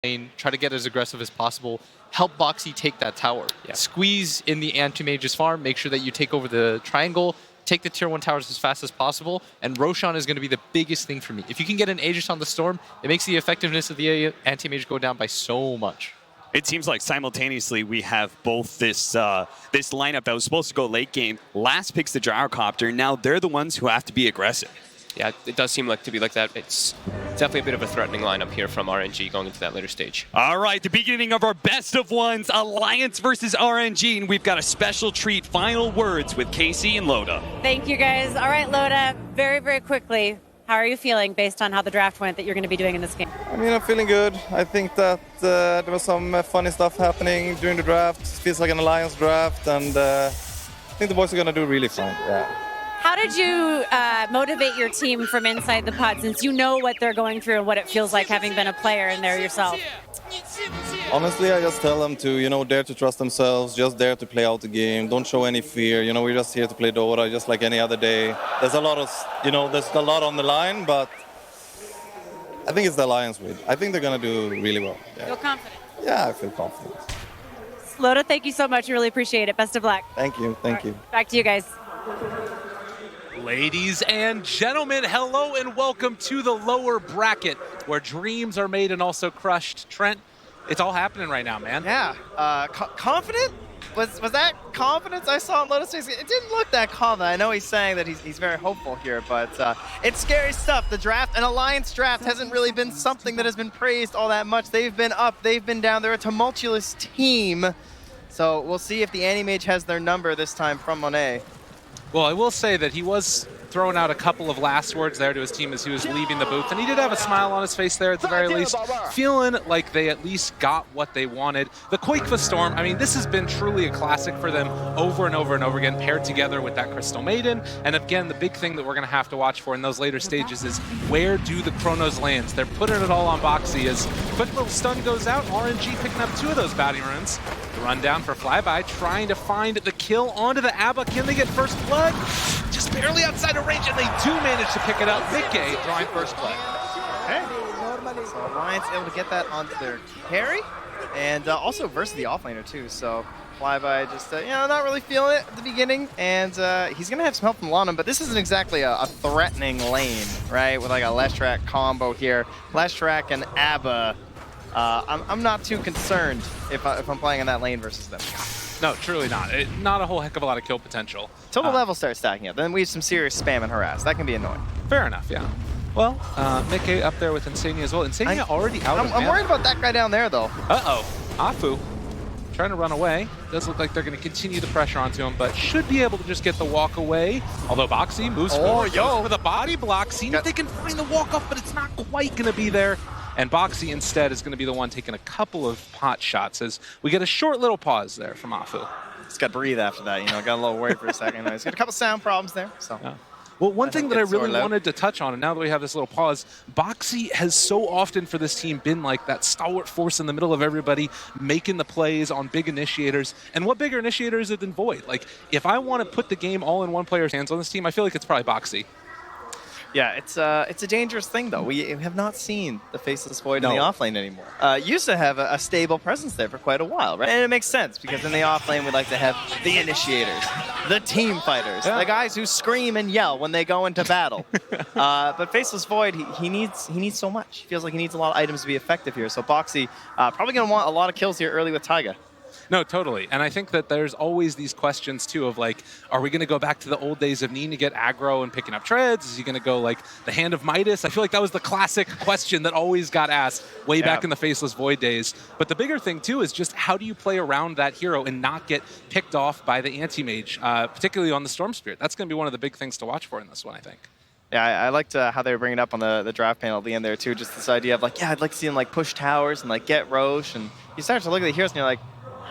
lane, try to get as aggressive as possible, help Boxy take that tower. Yeah. Squeeze in the anti-mage's farm, make sure that you take over the triangle, take the tier 1 towers as fast as possible, and Roshan is going to be the biggest thing for me. If you can get an Aegis on the Storm, it makes the effectiveness of the anti-mage go down by so much. It seems like simultaneously we have both this this lineup that was supposed to go late game. Last picks the Gyrocopter. Now they're the ones who have to be aggressive. Yeah, it does seem like to be like that. It's definitely a bit of a threatening lineup here from RNG going into that later stage. All right, the beginning of our best of ones, Alliance versus RNG, and we've got a special treat. Final words with Casey and Loda. Thank you, guys. All right, Loda, very, very quickly, how are you feeling based on how the draft went that you're going to be doing in this game? I mean, I'm feeling good. I think that there was some funny stuff happening during the draft. It feels like an Alliance draft, and I think the boys are going to do really fine. Yeah. How did you motivate your team from inside the pod, since you know what they're going through and what it feels like having been a player in there yourself? Honestly, I just tell them to, dare to trust themselves, just dare to play out the game, don't show any fear. We're just here to play Dota, just like any other day. There's a lot on the line, but I think it's the Alliance win. I think they're gonna do really well. Yeah. Feel confident? Yeah, I feel confident. Loda, thank you so much. Really appreciate it. Best of luck. Thank you. Thank you. Back to you guys. Ladies and gentlemen, hello and welcome to the lower bracket where dreams are made and also crushed. Trent, it's all happening right now, man. Yeah, confident? Was that confidence I saw in Lotus face? It didn't look that confident. I know he's saying that he's very hopeful here, but it's scary stuff. The draft, an Alliance draft, hasn't really been something that has been praised all that much. They've been up, they've been down. They're a tumultuous team. So we'll see if the Anti-Mage has their number this time from Monet. Well, I will say that he was throwing out a couple of last words there to his team as he was leaving the booth, and he did have a smile on his face there at the very least, feeling like they at least got what they wanted. The Quakeva Storm, I mean, this has been truly a classic for them over and over and over again, paired together with that Crystal Maiden. And again, the big thing that we're going to have to watch for in those later stages is where do the Chronos lands? They're putting it all on Boxy as quick little stun goes out. RNG picking up 2 of those bounty runes. The run down for Flyby, trying to find the kill onto the Abba. Can they get first blood? Just barely outside of range, and they do manage to pick it up. Mickey drawing first blood. Okay. So Alliance able to get that onto their carry, and also versus the offlaner too. So Flyby just not really feeling it at the beginning, and he's gonna have some help from Lonum, but this isn't exactly a threatening lane, right? With like a Leshrac combo here, Leshrac and Abba. I'm not too concerned if I'm playing in that lane versus them. No, truly not. Not a whole heck of a lot of kill potential. Till the levels start stacking up, then we have some serious spam and harass. That can be annoying. Fair enough, yeah. Well, Mickey up there with Insania as well. Insania already out of I'm worried about that guy down there, though. Uh-oh. Afu trying to run away. Does look like they're going to continue the pressure onto him, but should be able to just get the walk away. Although Boxy moves forward, goes for the body block, seeing if they can find the walk-off, but it's not quite going to be there. And Boxy instead is going to be the one taking a couple of pot shots as we get a short little pause there from Afu. Just got to breathe after that, got a little worried for a second. He's got a couple sound problems there, so. Yeah. Well, one thing that I really wanted to touch on, and now that we have this little pause, Boxy has so often for this team been like that stalwart force in the middle of everybody, making the plays on big initiators. And what bigger initiator is it than Void? Like, if I want to put the game all in one player's hands on this team, I feel like it's probably Boxy. Yeah, it's a dangerous thing, though. We have not seen the Faceless Void in the offlane anymore. Used to have a stable presence there for quite a while, right? And it makes sense, because in the offlane, we like to have the initiators, the team fighters, the guys who scream and yell when they go into battle. But Faceless Void, he needs so much. He feels like he needs a lot of items to be effective here. So Boxy probably going to want a lot of kills here early with Taiga. No, totally. And I think that there's always these questions, too, of like, are we going to go back to the old days of needing to get aggro and picking up treads? Is he going to go like the Hand of Midas? I feel like that was the classic question that always got asked way back in the Faceless Void days. But the bigger thing, too, is just how do you play around that hero and not get picked off by the anti-mage, particularly on the Storm Spirit? That's going to be one of the big things to watch for in this one, I think. Yeah, I liked how they were bringing it up on the draft panel at the end there, too. Just this idea of like, I'd like to see him like push towers and like get Roche. And you start to look at the heroes and you're like,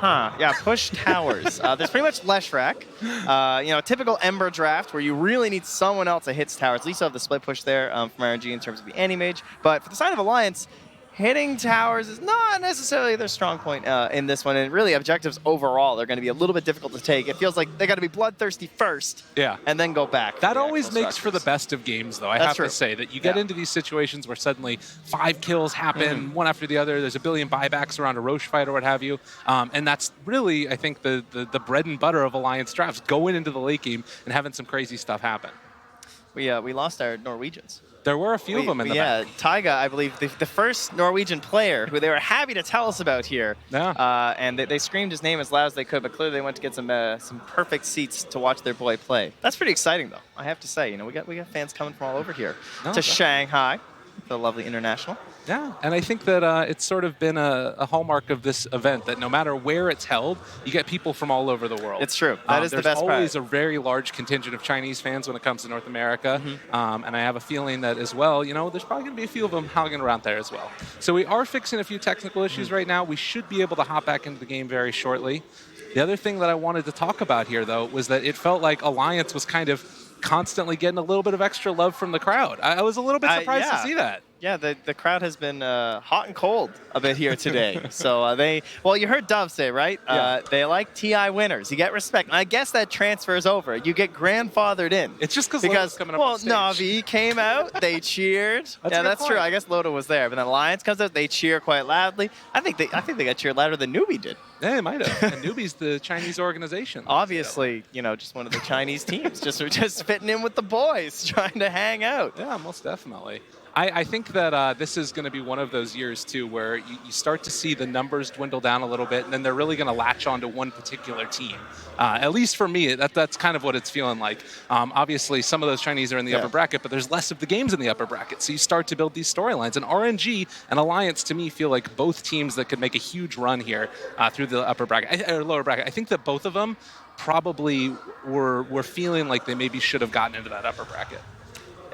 yeah, push towers. There's pretty much Leshrac. A typical Ember draft where you really need someone else that hits towers. At least you have the split push there from RNG in terms of the anti-mage. But for the side of Alliance, hitting towers is not necessarily their strong point in this one. And really, objectives overall, they're going to be a little bit difficult to take. It feels like they got to be bloodthirsty first, and then go back. That always makes for the best of games, though. I have to say that you get into these situations where suddenly 5 kills happen, one after the other. There's a billion buybacks around a Roche fight or what have you. And that's really, I think, the bread and butter of Alliance drafts, going into the late game and having some crazy stuff happen. We lost our Norwegians. There were a few of them in the back. Taiga, I believe, the first Norwegian player who they were happy to tell us about here. Yeah. And they screamed his name as loud as they could, but clearly they went to get some perfect seats to watch their boy play. That's pretty exciting, though. I have to say, we got fans coming from all over here to Shanghai, the lovely international. Yeah, and I think that it's sort of been a hallmark of this event that no matter where it's held, you get people from all over the world. It's true. That is the best part. There's always a very large contingent of Chinese fans when it comes to North America, and I have a feeling that as well, there's probably going to be a few of them hanging around there as well. So we are fixing a few technical issues right now. We should be able to hop back into the game very shortly. The other thing that I wanted to talk about here, though, was that it felt like Alliance was kind of constantly getting a little bit of extra love from the crowd. I was a little bit surprised to see that. Yeah, the crowd has been hot and cold a bit here today. So you heard Dove say, right? They like TI winners. You get respect. And I guess that transfers over. You get grandfathered in. It's just because coming up on stage. Navi came out, they cheered. That's true. I guess Loda was there. But then Alliance comes out, they cheer quite loudly. I think they got cheered louder than Newbie did. Yeah, they might have. And Newbie's the Chinese organization. Obviously, just one of the Chinese teams, just fitting in with the boys, trying to hang out. Yeah, most definitely. I think that this is going to be one of those years, too, where you start to see the numbers dwindle down a little bit, and then they're really going to latch onto one particular team. At least for me, that's kind of what it's feeling like. Obviously, some of those Chinese are in the upper bracket, but there's less of the games in the upper bracket, so you start to build these storylines. And RNG and Alliance, to me, feel like both teams that could make a huge run here through the upper bracket, or lower bracket. I think that both of them probably were feeling like they maybe should have gotten into that upper bracket.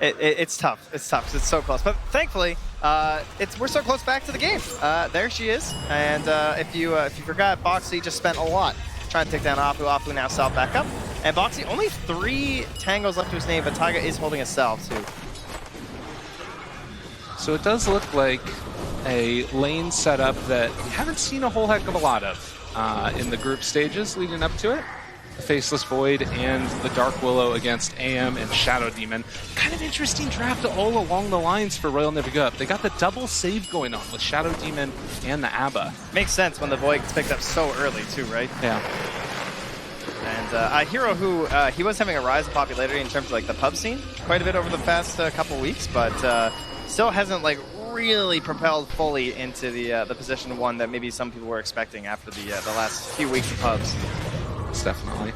It's tough. It's tough because it's so close. But thankfully, we're so close back to the game. There she is. And if you forgot, Boxy just spent a lot trying to take down Apu. Apu now self back up. And Boxy, only 3 tangos left to his name, but Taiga is holding a self too. So it does look like a lane setup that we haven't seen a whole heck of a lot of in the group stages leading up to it. Faceless Void and the Dark Willow against AM and Shadow Demon. Kind of interesting draft all along the lines for Royal Navigup. They got the double save going on with Shadow Demon and the Abba. Makes sense when the Void gets picked up so early too, right? Yeah. And a hero who, he was having a rise in popularity in terms of like the pub scene quite a bit over the past couple weeks, but still hasn't really propelled fully into the position 1 that maybe some people were expecting after the last few weeks of pubs. Definitely.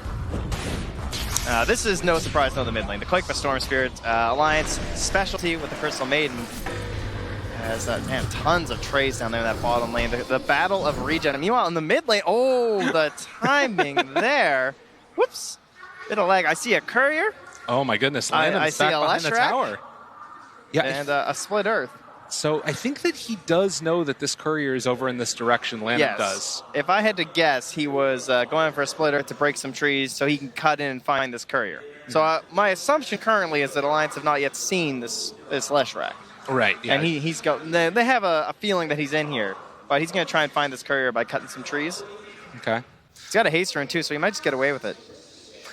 This is no surprise to the mid lane. The Quake for Storm Spirit, Alliance specialty with the Crystal Maiden. Has tons of trays down there in that bottom lane. The battle of regen. And meanwhile, in the mid lane, the timing there. Whoops. Bit of lag. I see a courier. Oh my goodness. I see a behind the tower. Yeah. And a split earth. So I think that he does know that this courier is over in this direction. Landon does. If I had to guess, he was going for a splitter to break some trees so he can cut in and find this courier. So my assumption currently is that Alliance have not yet seen this Leshrac. Right. Yeah. And they have a feeling that he's in here, but he's going to try and find this courier by cutting some trees. Okay. He's got a haste rune too, so he might just get away with it.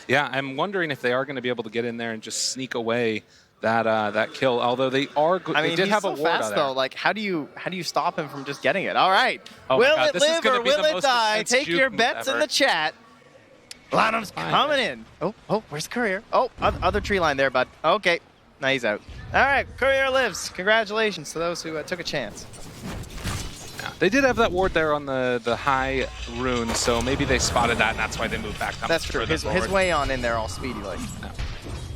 Yeah, I'm wondering if they are going to be able to get in there and just sneak away that kill, although they are good. They did have a ward fast, though. Like, how do you stop him from just getting it? All right. Will it live or will it die? Take your bets in the chat. Lanham's coming in. Oh, where's the courier? Oh, other tree line there, bud. Okay. Now he's out. All right, courier lives. Congratulations to those who took a chance. Yeah, they did have that ward there on the high rune, so maybe they spotted that, and that's why they moved back. That's true. His way on in there all speedy like. Yeah.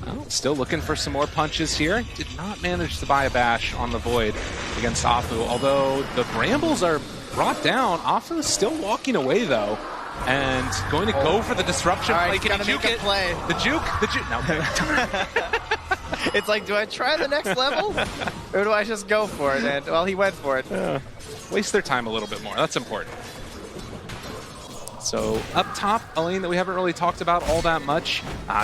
Well, still looking for some more punches here. Did not manage to buy a bash on the Void against Afu, although the Brambles are brought down. Afu is still walking away, though, and going to go for the disruption play. Can he juke it? Play. The juke? No. It's like, do I try the next level? Or do I just go for it? And, well, he went for it. Waste their time a little bit more. That's important. So up top, a lane that we haven't really talked about all that much.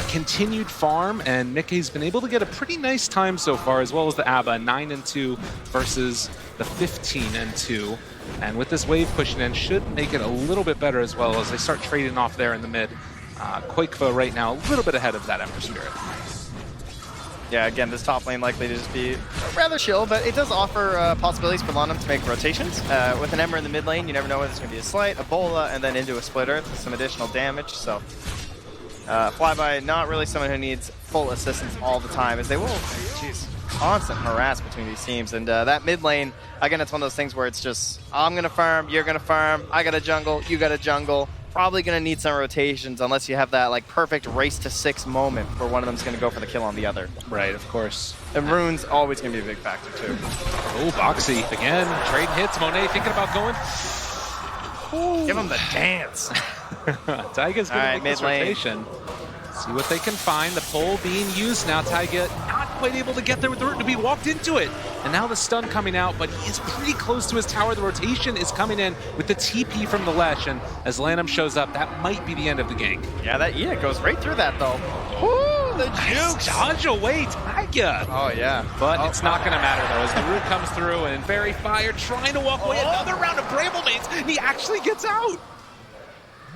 Continued farm, and Mickey's been able to get a pretty nice time so far, as well as the ABBA, 9-2 versus the 15-2. And with this wave pushing in, should make it a little bit better as well as they start trading off there in the mid. Quakefo right now a little bit ahead of that Ember Spirit. Yeah, again, this top lane likely to just be rather chill, but it does offer possibilities for Lonum to make rotations. With an Ember in the mid lane, you never know whether it's going to be a Slight, a Bola, and then into a Split Earth with some additional damage. So Flyby, not really someone who needs full assistance all the time, as they will, constant harass between these teams. And that mid lane, again, it's one of those things where it's just, I'm going to farm, you're going to farm, I got a jungle, you got a jungle. Probably going to need some rotations unless you have that like perfect race to 6 moment where one of them's going to go for the kill on the other. Right, of course. And Rune's always going to be a big factor too. Oh, Boxy again, trading hits. Monet thinking about going. Ooh. Give him the dance. Taiga's going to make this rotation. See what they can find. The pole being used now. Taiga not quite able to get there with the root to be walked into it. And now the stun coming out, but he is pretty close to his tower. The rotation is coming in with the TP from the Lesh, and as Lanham shows up, that might be the end of the gank. Yeah, that Edict goes right through that though. Ooh, the juke! Dodge away, Taiga! Oh yeah. But it's not gonna matter though, as the root comes through and Fairy Fire trying to walk away. Another round of Bramble Mates, and he actually gets out!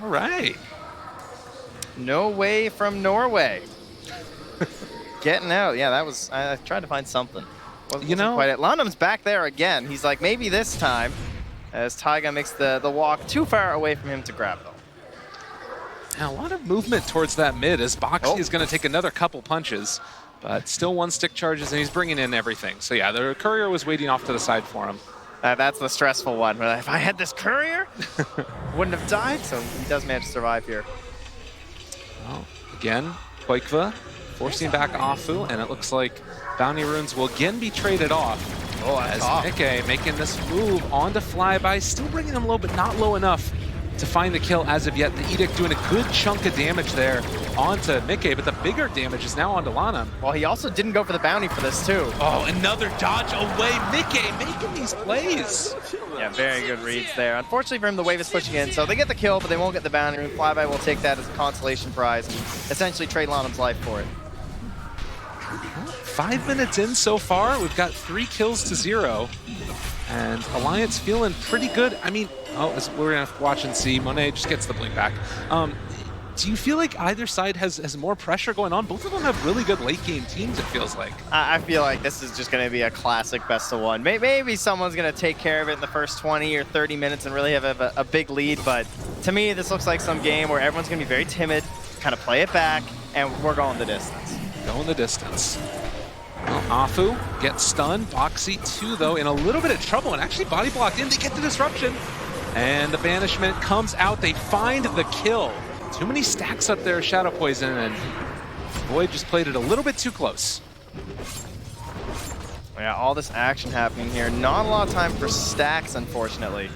All right. No way from Norway. Getting out. Yeah, that was, I tried to find something. Wasn't quite it. Lonum's back there again. He's like, maybe this time, as Taiga makes the walk too far away from him to grab though. Now, a lot of movement towards that mid as Boxy is going to take another couple punches, but still 1 stick charges, and he's bringing in everything. So yeah, the courier was waiting off to the side for him. That's the stressful one. If I had this courier, wouldn't have died. So he does manage to survive here. Well, again, Quakeva forcing back Afu, and it looks like Bounty Runes will again be traded off. Oh, that's as Mickey making this move onto Flyby, still bringing him low, but not low enough to find the kill as of yet. The Edict doing a good chunk of damage there onto Mickey, but the bigger damage is now onto Lana. Well, he also didn't go for the bounty for this too. Oh, another dodge away. Mickey making these plays. Yeah, very good reads there. Unfortunately for him, the wave is pushing in, so they get the kill, but they won't get the bounty. Flyby will take that as a consolation prize and essentially trade Lanham's life for it. 5 minutes in so far, we've got 3 kills to 0. And Alliance feeling pretty good. I mean, we're going to watch and see. Monet just gets the blink back. Do you feel like either side has more pressure going on? Both of them have really good late game teams, it feels like. I feel like this is just going to be a classic best of one. Maybe someone's going to take care of it in the first 20 or 30 minutes and really have a big lead. But to me, this looks like some game where everyone's going to be very timid, kind of play it back, and we're going the distance. Going the distance. Well, Afu gets stunned. Boxy too, though, in a little bit of trouble, and actually body blocked in. They get the disruption. And the banishment comes out. They find the kill. Too many stacks up there, Shadow Poison, and Void just played it a little bit too close. Yeah, all this action happening here. Not a lot of time for stacks, unfortunately.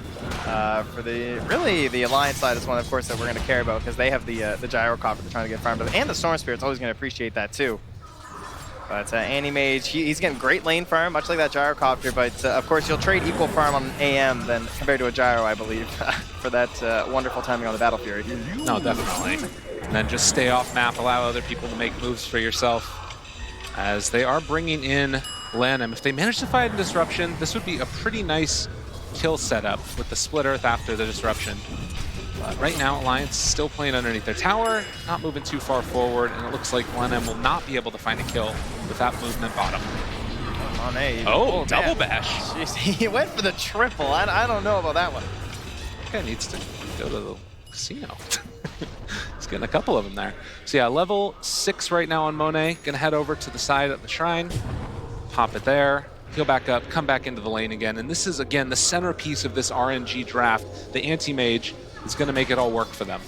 For the Alliance side is one, of course, that we're going to care about because they have the Gyrocopter they're trying to get farmed, and the Storm Spirit's always going to appreciate that too. But Anti-Mage, he's getting great lane farm, much like that Gyrocopter, but of course you'll trade equal farm on an AM than compared to a Gyro, I believe, for that wonderful timing on the Battle Fury. No, definitely. And then just stay off map, allow other people to make moves for yourself. As they are bringing in Lanham. If they manage to find a disruption, this would be a pretty nice kill setup with the Split Earth after the disruption. But right now, Alliance still playing underneath their tower, not moving too far forward, and it looks like Lanham will not be able to find a kill with that movement bottom. Oh, double bash. Jeez, he went for the triple. I don't know about that one. That guy needs to go to the casino. He's getting a couple of them there. So yeah, level 6 right now on Monet. Gonna head over to the side of the shrine, pop it there, heal back up, come back into the lane again. And this is, again, the centerpiece of this RNG draft. The Anti-Mage is gonna make it all work for them.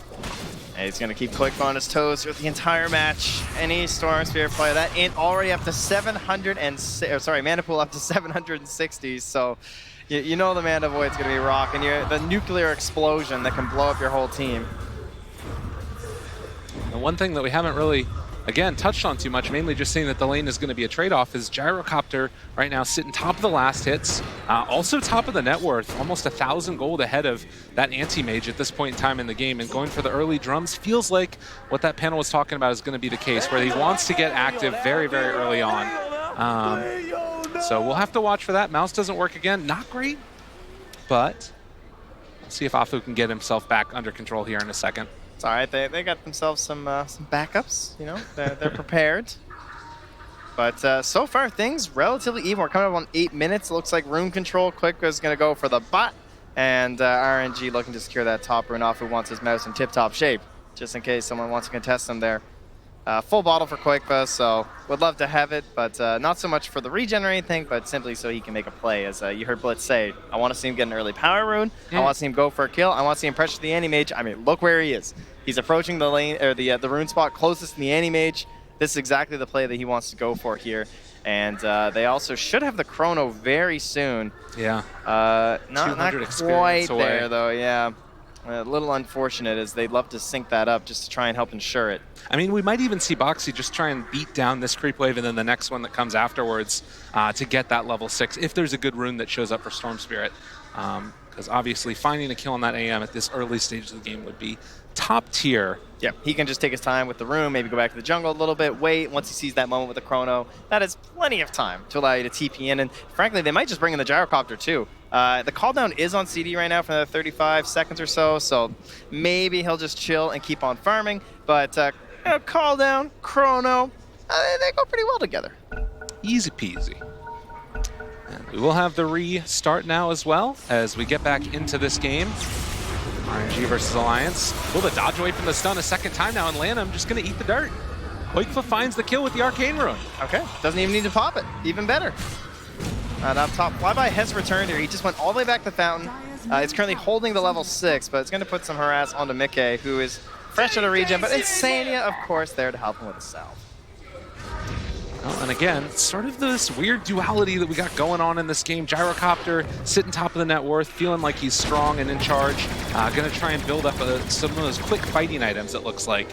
And he's going to keep Quick on his toes throughout the entire match. Any Storm Spirit play that in already up to 700 and Mana Pool up to 760. So you know the Mana Void's going to be rocking. The nuclear explosion that can blow up your whole team. And one thing that we haven't really again, touched on too much, mainly just saying that the lane is going to be a trade-off, is Gyrocopter right now sitting top of the last hits, also top of the net worth, almost 1,000 gold ahead of that anti-mage at this point in time in the game, and going for the early drums feels like what that panel was talking about is going to be the case, where he wants to get active very, very early on. So we'll have to watch for that. Mouse doesn't work again. Not great, but we'll see if Afu can get himself back under control here in a second. It's all right. They got themselves some backups. You know, they're prepared. But so far, things relatively even. We're coming up on 8 minutes. It looks like rune control. Quick is going to go for the bot. And RNG looking to secure that top rune off, who wants his mouse in tip-top shape, just in case someone wants to contest him there. Full bottle for Quakefa, so would love to have it, but not so much for the regen or anything, but simply so he can make a play. As you heard Blitz say, I want to see him get an early power rune. I want to see him go for a kill. I want to see him pressure the anti-mage. I mean, look where he is. He's approaching the lane or the rune spot closest to the anti-mage. This is exactly the play that he wants to go for here. And they also should have the chrono very soon. Yeah. Not quite there, though, yeah. A little unfortunate, as they'd love to sync that up just to try and help ensure it. I mean, we might even see Boxy just try and beat down this creep wave and then the next one that comes afterwards to get that level 6, if there's a good rune that shows up for Storm Spirit. Because obviously finding a kill on that AM at this early stage of the game would be top tier. Yeah, he can just take his time with the rune, maybe go back to the jungle a little bit, wait. Once he sees that moment with the chrono, that is plenty of time to allow you to TP in. And frankly, they might just bring in the Gyrocopter too. The call down is on CD right now for another 35 seconds or so, so maybe he'll just chill and keep on farming. But call down, chrono, they go pretty well together. Easy peasy. And we will have the restart now as well as we get back into this game. RNG versus Alliance. Will the dodge away from the stun a second time now, and Lanham just going to eat the dirt. Quakefa finds the kill with the Arcane Rune. Okay, doesn't even need to pop it. Even better. And up top, Flyby has returned here. He just went all the way back to Fountain. It's currently holding the level 6, but it's going to put some harass onto Mickey, who is fresh out of regen, but Insania, of course, there to help him with the salve. Well, and again, sort of this weird duality that we got going on in this game. Gyrocopter sitting top of the net worth, feeling like he's strong and in charge. Going to try and build up some of those quick fighting items, it looks like.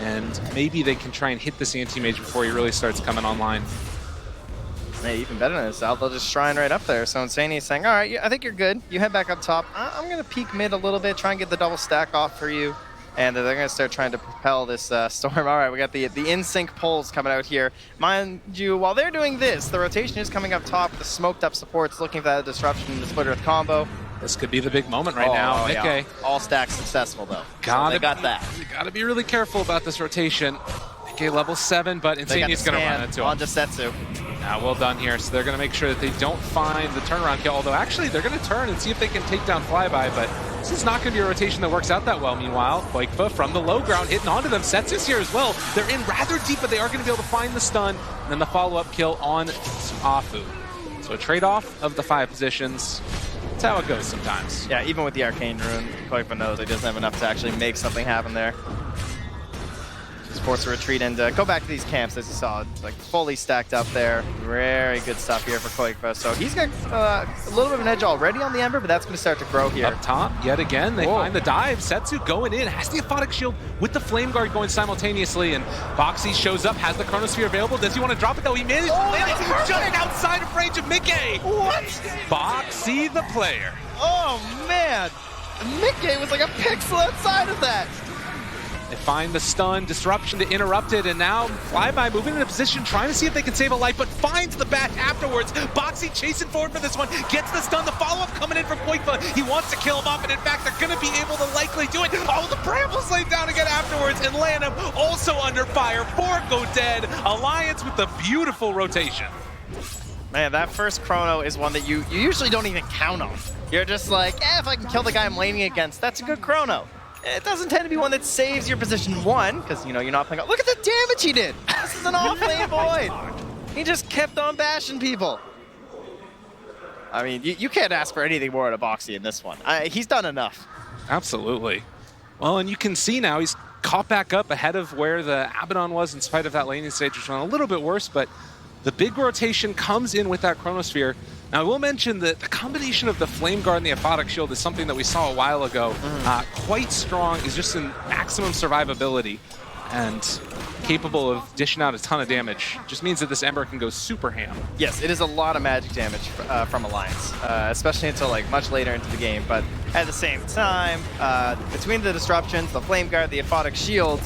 And maybe they can try and hit this anti-mage before he really starts coming online. Hey, even better than this, they'll just shrine right up there. So Insania is saying, all right, I think you're good. You head back up top. I'm going to peek mid a little bit, try and get the double stack off for you. And they're going to start trying to propel this storm. All right, we got the in-sync pulls coming out here. Mind you, while they're doing this, the rotation is coming up top. The smoked-up support's looking for that disruption in the Split Earth combo. This could be the big moment right now. Mickey. Yeah. All stacks successful, though. They got that. You got to be really careful about this rotation. Mickey level 7, but Insania's going to run into him. On to Setsu. Well done here. So they're going to make sure that they don't find the turnaround kill. Although actually they're going to turn and see if they can take down Flyby. But this is not going to be a rotation that works out that well. Meanwhile, Quakefa from the low ground hitting onto them. Setsu's here as well. They're in rather deep, but they are going to be able to find the stun. And then the follow-up kill on Afu. So a trade-off of the 5 positions. That's how it goes sometimes. Yeah, even with the Arcane Rune, Quakefa knows he doesn't have enough to actually make something happen there. Just forced to retreat and go back to these camps, as you saw, like fully stacked up there. Very good stuff here for Quakefa. So he's got a little bit of an edge already on the Ember, but that's going to start to grow here. Up top, yet again, they find the dive. Setsu going in, has the Aphotic Shield with the Flame Guard going simultaneously, and Boxy shows up, has the Chronosphere available. Does he want to drop it though? He managed to land it just outside of range of Mickey. What? Boxy the player. Oh man, Mickey was like a pixel outside of that. They find the stun, disruption to interrupt it, and now Flyby moving in a position, trying to see if they can save a life, but finds the bat afterwards. Boxy chasing forward for this one, gets the stun, the follow-up coming in from Quakefa. He wants to kill him off, and in fact, they're going to be able to likely do it. Oh, the Brambles laid down again afterwards, and Lanham also under fire. 4 go dead. Alliance with the beautiful rotation. Man, that first chrono is one that you usually don't even count on. You're just like, if I can kill the guy I'm laning against, that's a good chrono. It doesn't tend to be one that saves your position 1, because, you know, you're not playing. Look at the damage he did! This is an off-lane void! He just kept on bashing people. I mean, you can't ask for anything more out of Boxy in this one. He's done enough. Absolutely. Well, and you can see now he's caught back up ahead of where the Abaddon was in spite of that laning stage, which went a little bit worse, but the big rotation comes in with that Chronosphere. Now, I will mention that the combination of the Flame Guard and the Aphotic Shield is something that we saw a while ago. Quite strong, is just in maximum survivability. And capable of dishing out a ton of damage. Just means that this Ember can go super ham. Yes, it is a lot of magic damage from Alliance, especially until like much later into the game. But at the same time, between the disruptions, the Flame Guard, the Aphotic Shield,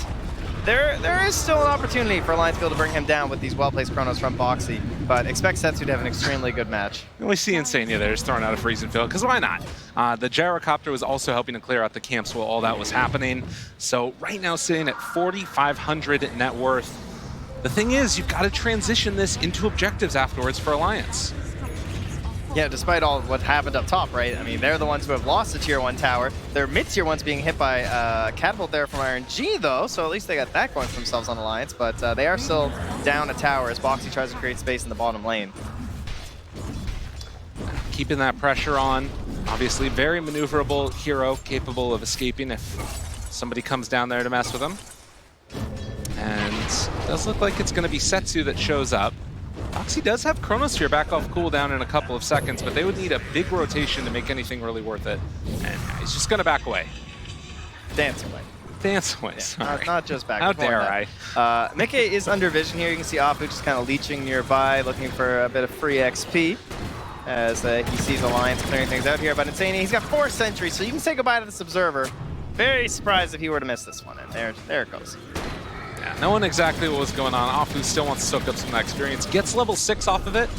there is still an opportunity for Alliance to be able to bring him down with these well-placed Chronos from Boxy. But expect Setsu to have an extremely good match. We see Insania there just throwing out a freezing field, because why not? The Gyrocopter was also helping to clear out the camps while all that was happening. So right now sitting at 4,500 net worth. The thing is, you've got to transition this into objectives afterwards for Alliance. Yeah, despite all what happened up top, right? I mean, they're the ones who have lost the Tier 1 tower. Their mid-tier one's being hit by Catapult there from RNG, though, so at least they got that going for themselves on Alliance, but they are still down a tower as Boxy tries to create space in the bottom lane. Keeping that pressure on. Obviously, very maneuverable hero, capable of escaping if somebody comes down there to mess with him. And it does look like it's going to be Setsu that shows up. Boxy does have Chronosphere back off cooldown in a couple of seconds, but they would need a big rotation to make anything really worth it. And he's just going to back away. Dance away. Dance away, Yeah, sorry. not just back. How dare I? Mickey is under vision here. You can see Afu just kind of leeching nearby, looking for a bit of free XP as he sees Alliance clearing things out here. But Insania, he's got 4 sentries, so you can say goodbye to this Observer. Very surprised if he were to miss this one. And there it goes. Yeah, knowing exactly what was going on, Afu still wants to soak up some of that experience. Gets level 6 off of it,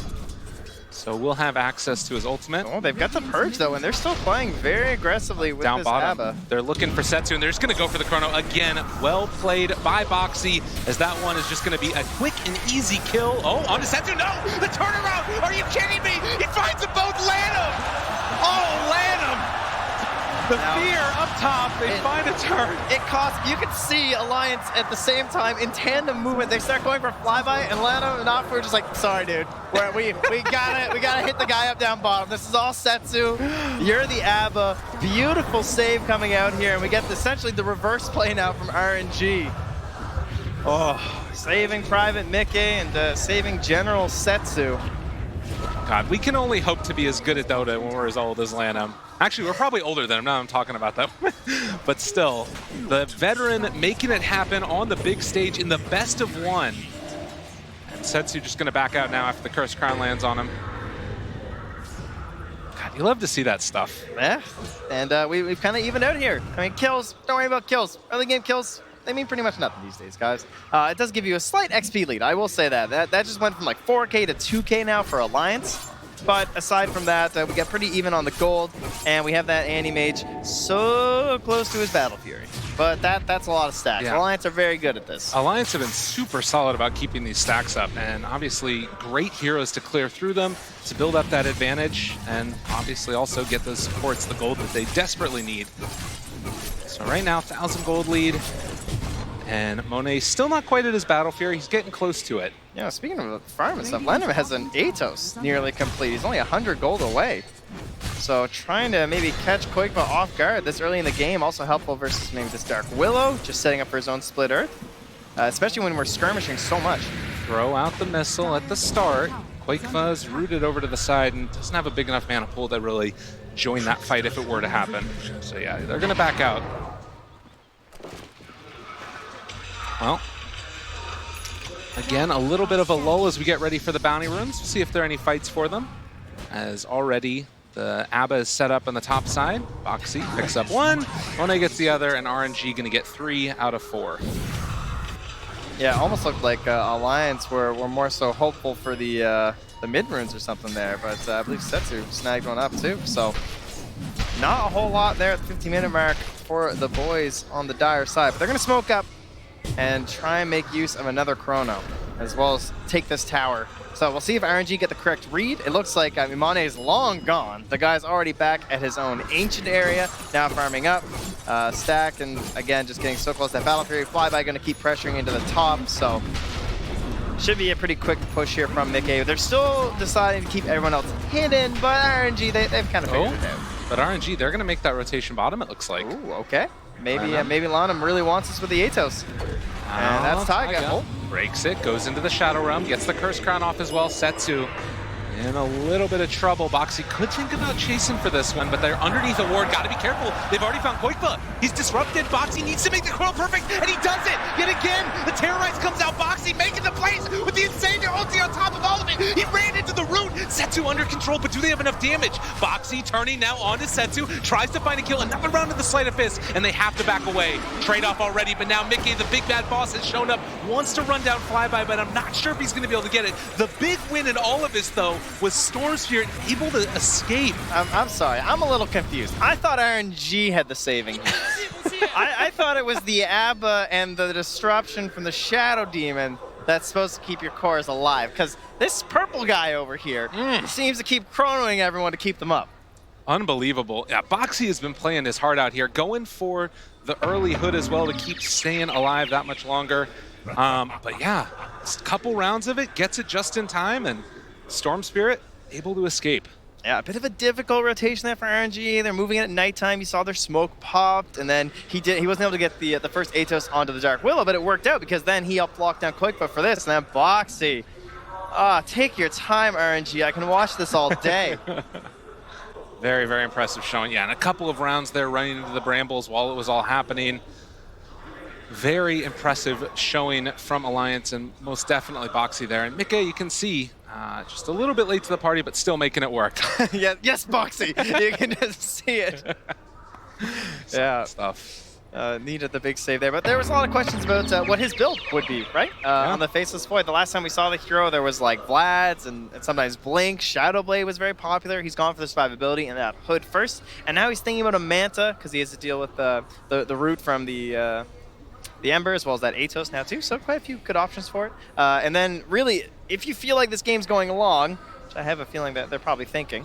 so we'll have access to his ultimate. Oh, they've got the Purge, though, and they're still playing very aggressively with Down this bottom. ABBA. They're looking for Setsu, and they're just going to go for the Chrono again. Well played by Boxy, as that one is just going to be a quick and easy kill. Oh, on to Setsu. No! The turnaround! Are you kidding me? He finds them both. Lanham! Oh, Lanham! The fear up top, they find a turn. It costs, you can see Alliance at the same time in tandem movement. They start going for flyby, and Lana and Afu are just like, sorry, dude. We gotta hit the guy up down bottom. This is all Setsu. You're the ABBA. Beautiful save coming out here, and we get essentially the reverse play now from RNG. Oh, saving Private Mickey and saving General Setsu. God, we can only hope to be as good at Dota when we're as old as Lanham. Actually, we're probably older than him, now I'm talking about that. But still, the veteran making it happen on the big stage in the best of one. And Setsu just going to back out now after the Cursed Crown lands on him. God, you love to see that stuff. Yeah, and we've kind of evened out here. I mean, kills, don't worry about kills. Early game kills, they mean pretty much nothing these days, guys. It does give you a slight XP lead, I will say that. That just went from like 4K to 2K now for Alliance. But aside from that, we get pretty even on the gold, and we have that Anti-Mage so close to his Battle Fury. But that's a lot of stacks. Yeah. Alliance are very good at this. Alliance have been super solid about keeping these stacks up, and obviously great heroes to clear through them, to build up that advantage, and obviously also get those supports, the gold that they desperately need. So right now, 1,000 gold lead. And Monet still not quite at his Battle Fury. He's getting close to it. Yeah, speaking of farm and stuff, Lenham has an Atos nearly complete. He's only 100 gold away. So trying to maybe catch Koikva off guard this early in the game, also helpful versus maybe this Dark Willow, just setting up for his own split earth, especially when we're skirmishing so much. Throw out the missile at the start. Koikva is rooted over to the side and doesn't have a big enough mana pool to really join that fight if it were to happen. So yeah, they're going to back out. Well, again, a little bit of a lull as we get ready for the bounty runes. We'll see if there are any fights for them. As already the ABBA is set up on the top side. Boxy picks up 1, Monet gets the other, and RNG gonna get 3 out of 4. Yeah, almost looked like Alliance were more so hopeful for the mid runes or something there, but I believe Setsu snagged one up too. So not a whole lot there at the 50-minute mark for the boys on the Dire side, but they're gonna smoke up and try and make use of another Chrono, as well as take this tower. So we'll see if RNG get the correct read. It looks like Mane is long gone. The guy's already back at his own ancient area, now farming up. Stack, and again, just getting so close to that Battle Fury. Flyby going to keep pressuring into the top, so should be a pretty quick push here from Mickey. They're still deciding to keep everyone else hidden, but RNG, they've kind of figured it out. But RNG, they're going to make that rotation bottom, it looks like. Ooh, okay. Maybe Lanham really wants us with the Atos. And that's Taiga. Breaks it, goes into the Shadow Realm, gets the Curse Crown off as well. Setsu In a little bit of trouble. Boxy could think about chasing for this one, but they're underneath a ward. Got to be careful. They've already found Koikba. He's disrupted. Boxy needs to make the coil perfect, and he does it. Yet again, the Terrorize comes out. Boxy making the plays with the insane ulti on top of all of it. He ran into the root. Setsu under control, but do they have enough damage? Boxy turning now onto Setsu. Tries to find a kill. Another round of the Sleight of Fist, and they have to back away. Trade-off already, but now Mickey, the big bad boss, has shown up. Wants to run down Flyby, but I'm not sure if he's going to be able to get it. The big win in all of this, though, was Stormsphere able to escape. I'm sorry, I'm a little confused. I thought RNG had the saving. I thought it was the ABBA and the disruption from the Shadow Demon that's supposed to keep your cores alive, because this purple guy over here seems to keep chronoing everyone to keep them up. Unbelievable. Yeah, Boxy has been playing his heart out here, going for the early hood as well to keep staying alive that much longer. But yeah, a couple rounds of it, gets it just in time, and Storm Spirit able to escape. Yeah, a bit of a difficult rotation there for RNG. They're moving it at nighttime. You saw their smoke popped, and then he wasn't able to get the first Atos onto the Dark Willow, but it worked out because then he helped lock down Quickfoot for this, and then Boxy. Take your time, RNG. I can watch this all day. Very, very impressive showing. Yeah, and a couple of rounds there running into the brambles while it was all happening. Very impressive showing from Alliance, and most definitely Boxy there. And Mika, you can see, just a little bit late to the party, but still making it work. Yeah, yes, Boxy. You can just see it. Yeah. Stuff. Needed the big save there, but there was a lot of questions about what his build would be, right? On the Faceless Void. The last time we saw the hero, there was like Vlad's and sometimes Blink. Shadowblade was very popular. He's gone for the survivability and that hood first, and now he's thinking about a Manta because he has to deal with the root from the Ember, as well as that Atos now too, so quite a few good options for it. And then really, if you feel like this game's going along, which I have a feeling that they're probably thinking,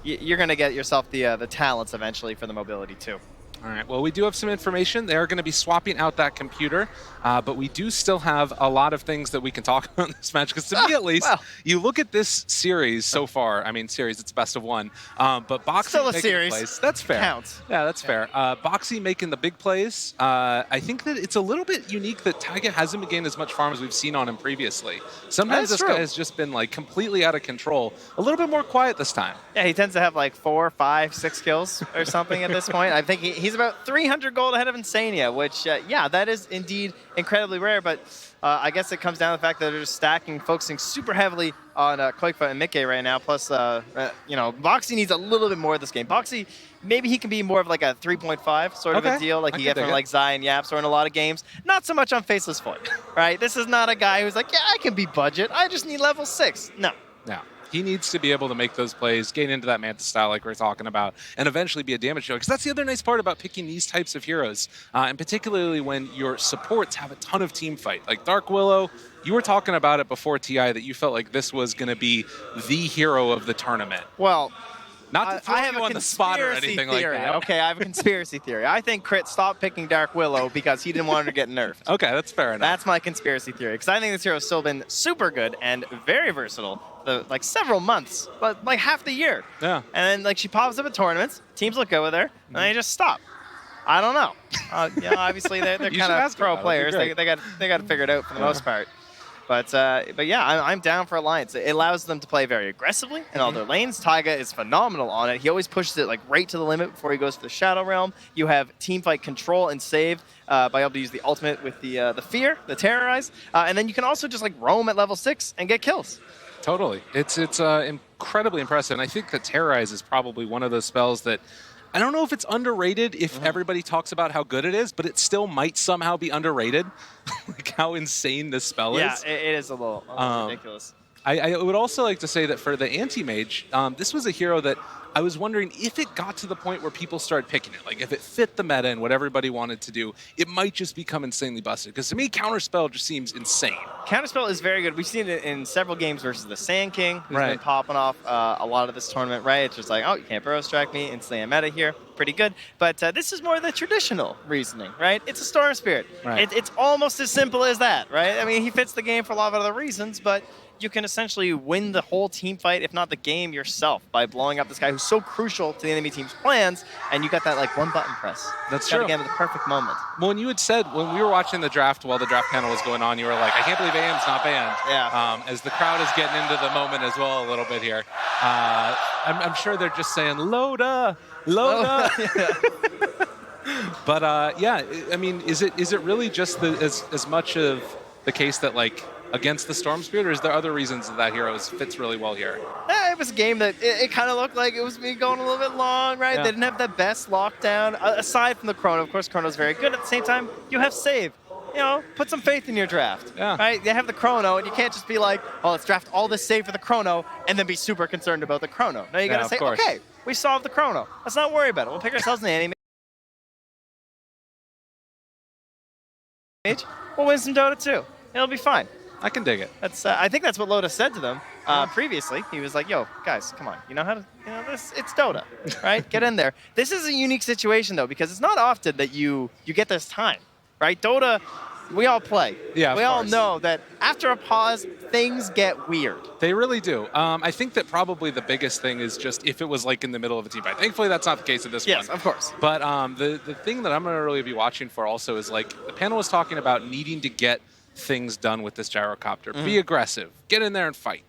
you're going to get yourself the talents eventually for the mobility too. All right, well, we do have some information. They are going to be swapping out that computer, but we do still have a lot of things that we can talk about in this match, because to me at least, you look at this series so far, I mean, series, it's best of one, but Boxy still a making series. The plays, that's fair. Counts. Yeah, that's fair. Boxy making the big plays. I think that it's a little bit unique that Taiga hasn't been getting as much farm as we've seen on him previously. Sometimes this guy has just been like completely out of control. A little bit more quiet this time. Yeah, he tends to have like 4, 5, 6 kills or something at this point. I think he's about 300 gold ahead of Insania, which, yeah, that is indeed incredibly rare, but I guess it comes down to the fact that they're just stacking, focusing super heavily on Koikfa and Mickey right now, plus, you know, Boxy needs a little bit more this game. Boxy, maybe he can be more of like a 3.5 sort of a deal, like you get from like Zai and Yaps or in a lot of games. Not so much on Faceless Void, right? This is not a guy who's like, yeah, I can be budget. I just need level 6. No. No. He needs to be able to make those plays, gain into that Manta style like we're talking about, and eventually be a damage dealer. Because that's the other nice part about picking these types of heroes, and particularly when your supports have a ton of team fight. Like Dark Willow, you were talking about it before TI that you felt like this was going to be the hero of the tournament. Well, not to throw I have you a on the spot or anything theory. like that. Okay, I have a conspiracy theory. I think Crit stopped picking Dark Willow because he didn't want her to get nerfed. Okay, that's fair enough. That's my conspiracy theory, because I think this hero's still been super good and very versatile for like several months, but like half the year. Yeah. And then like she pops up at tournaments, teams look good with her, and they just stop. I don't know. You know, obviously they're kind of pro players. They got to figure it out for the most part. But yeah, I'm down for Alliance. It allows them to play very aggressively in all their lanes. Taiga is phenomenal on it. He always pushes it like right to the limit before he goes to the Shadow Realm. You have teamfight control and save by able to use the ultimate with the Fear, the Terrorize. And then you can also just like roam at level 6 and get kills. Totally. It's incredibly impressive. And I think that Terrorize is probably one of those spells that I don't know if it's underrated if everybody talks about how good it is, but it still might somehow be underrated, like how insane this spell is. Yeah, it is a little ridiculous. I would also like to say that for the anti-mage, this was a hero that I was wondering if it got to the point where people started picking it, like if it fit the meta and what everybody wanted to do, it might just become insanely busted. Because to me, Counterspell just seems insane. Counterspell is very good. We've seen it in several games versus the Sand King, who's been popping off a lot of this tournament, right? It's just like, oh, you can't burrow strike me, instantly I'm meta here. pretty good. But this is more the traditional reasoning, right? It's a Storm Spirit. Right. It's almost as simple as that, right? I mean, he fits the game for a lot of other reasons, but you can essentially win the whole team fight, if not the game yourself, by blowing up this guy who's so crucial to the enemy team's plans, and you got that like one button press. That's got true. Again, at the perfect moment. Well, when you had said, when we were watching the draft while the draft panel was going on, you were like, I can't believe AM's not banned. Yeah. As the crowd is getting into the moment as well a little bit here. I'm sure they're just saying, Loda, Loda. But yeah, I mean, is it really just as much of the case that like against the Storm Spirit, or is there other reasons that hero fits really well here? Yeah, it was a game that it kind of looked like it was me going a little bit long, right? Yeah. They didn't have the best lockdown. Aside from the Chrono, of course, Chrono's very good. At the same time, you have save. You know, put some faith in your draft, Yeah. right? You have the Chrono, and you can't just be like, oh, let's draft all this save for the Chrono, and then be super concerned about the Chrono. No, you Yeah, gotta of say, course. okay, we solved the Chrono. Let's not worry about it. We'll pick ourselves an anime. We'll win some Dota too. It'll be fine. I can dig it. That's I think that's what Loda said to them previously. He was like, "Yo, guys, come on. You know how to, this. It's Dota, right? Get in there." This is a unique situation though, because it's not often that you get this time, right? Dota, we all play. Yeah, of we all course. know that after a pause, things get weird. They really do. I think that probably the biggest thing is just if it was like in the middle of a team fight. Thankfully, that's not the case in this one. Yes, of course. But the thing that I'm going to really be watching for also is like the panel was talking about needing to get things done with this gyrocopter. Be aggressive. Get in there and fight.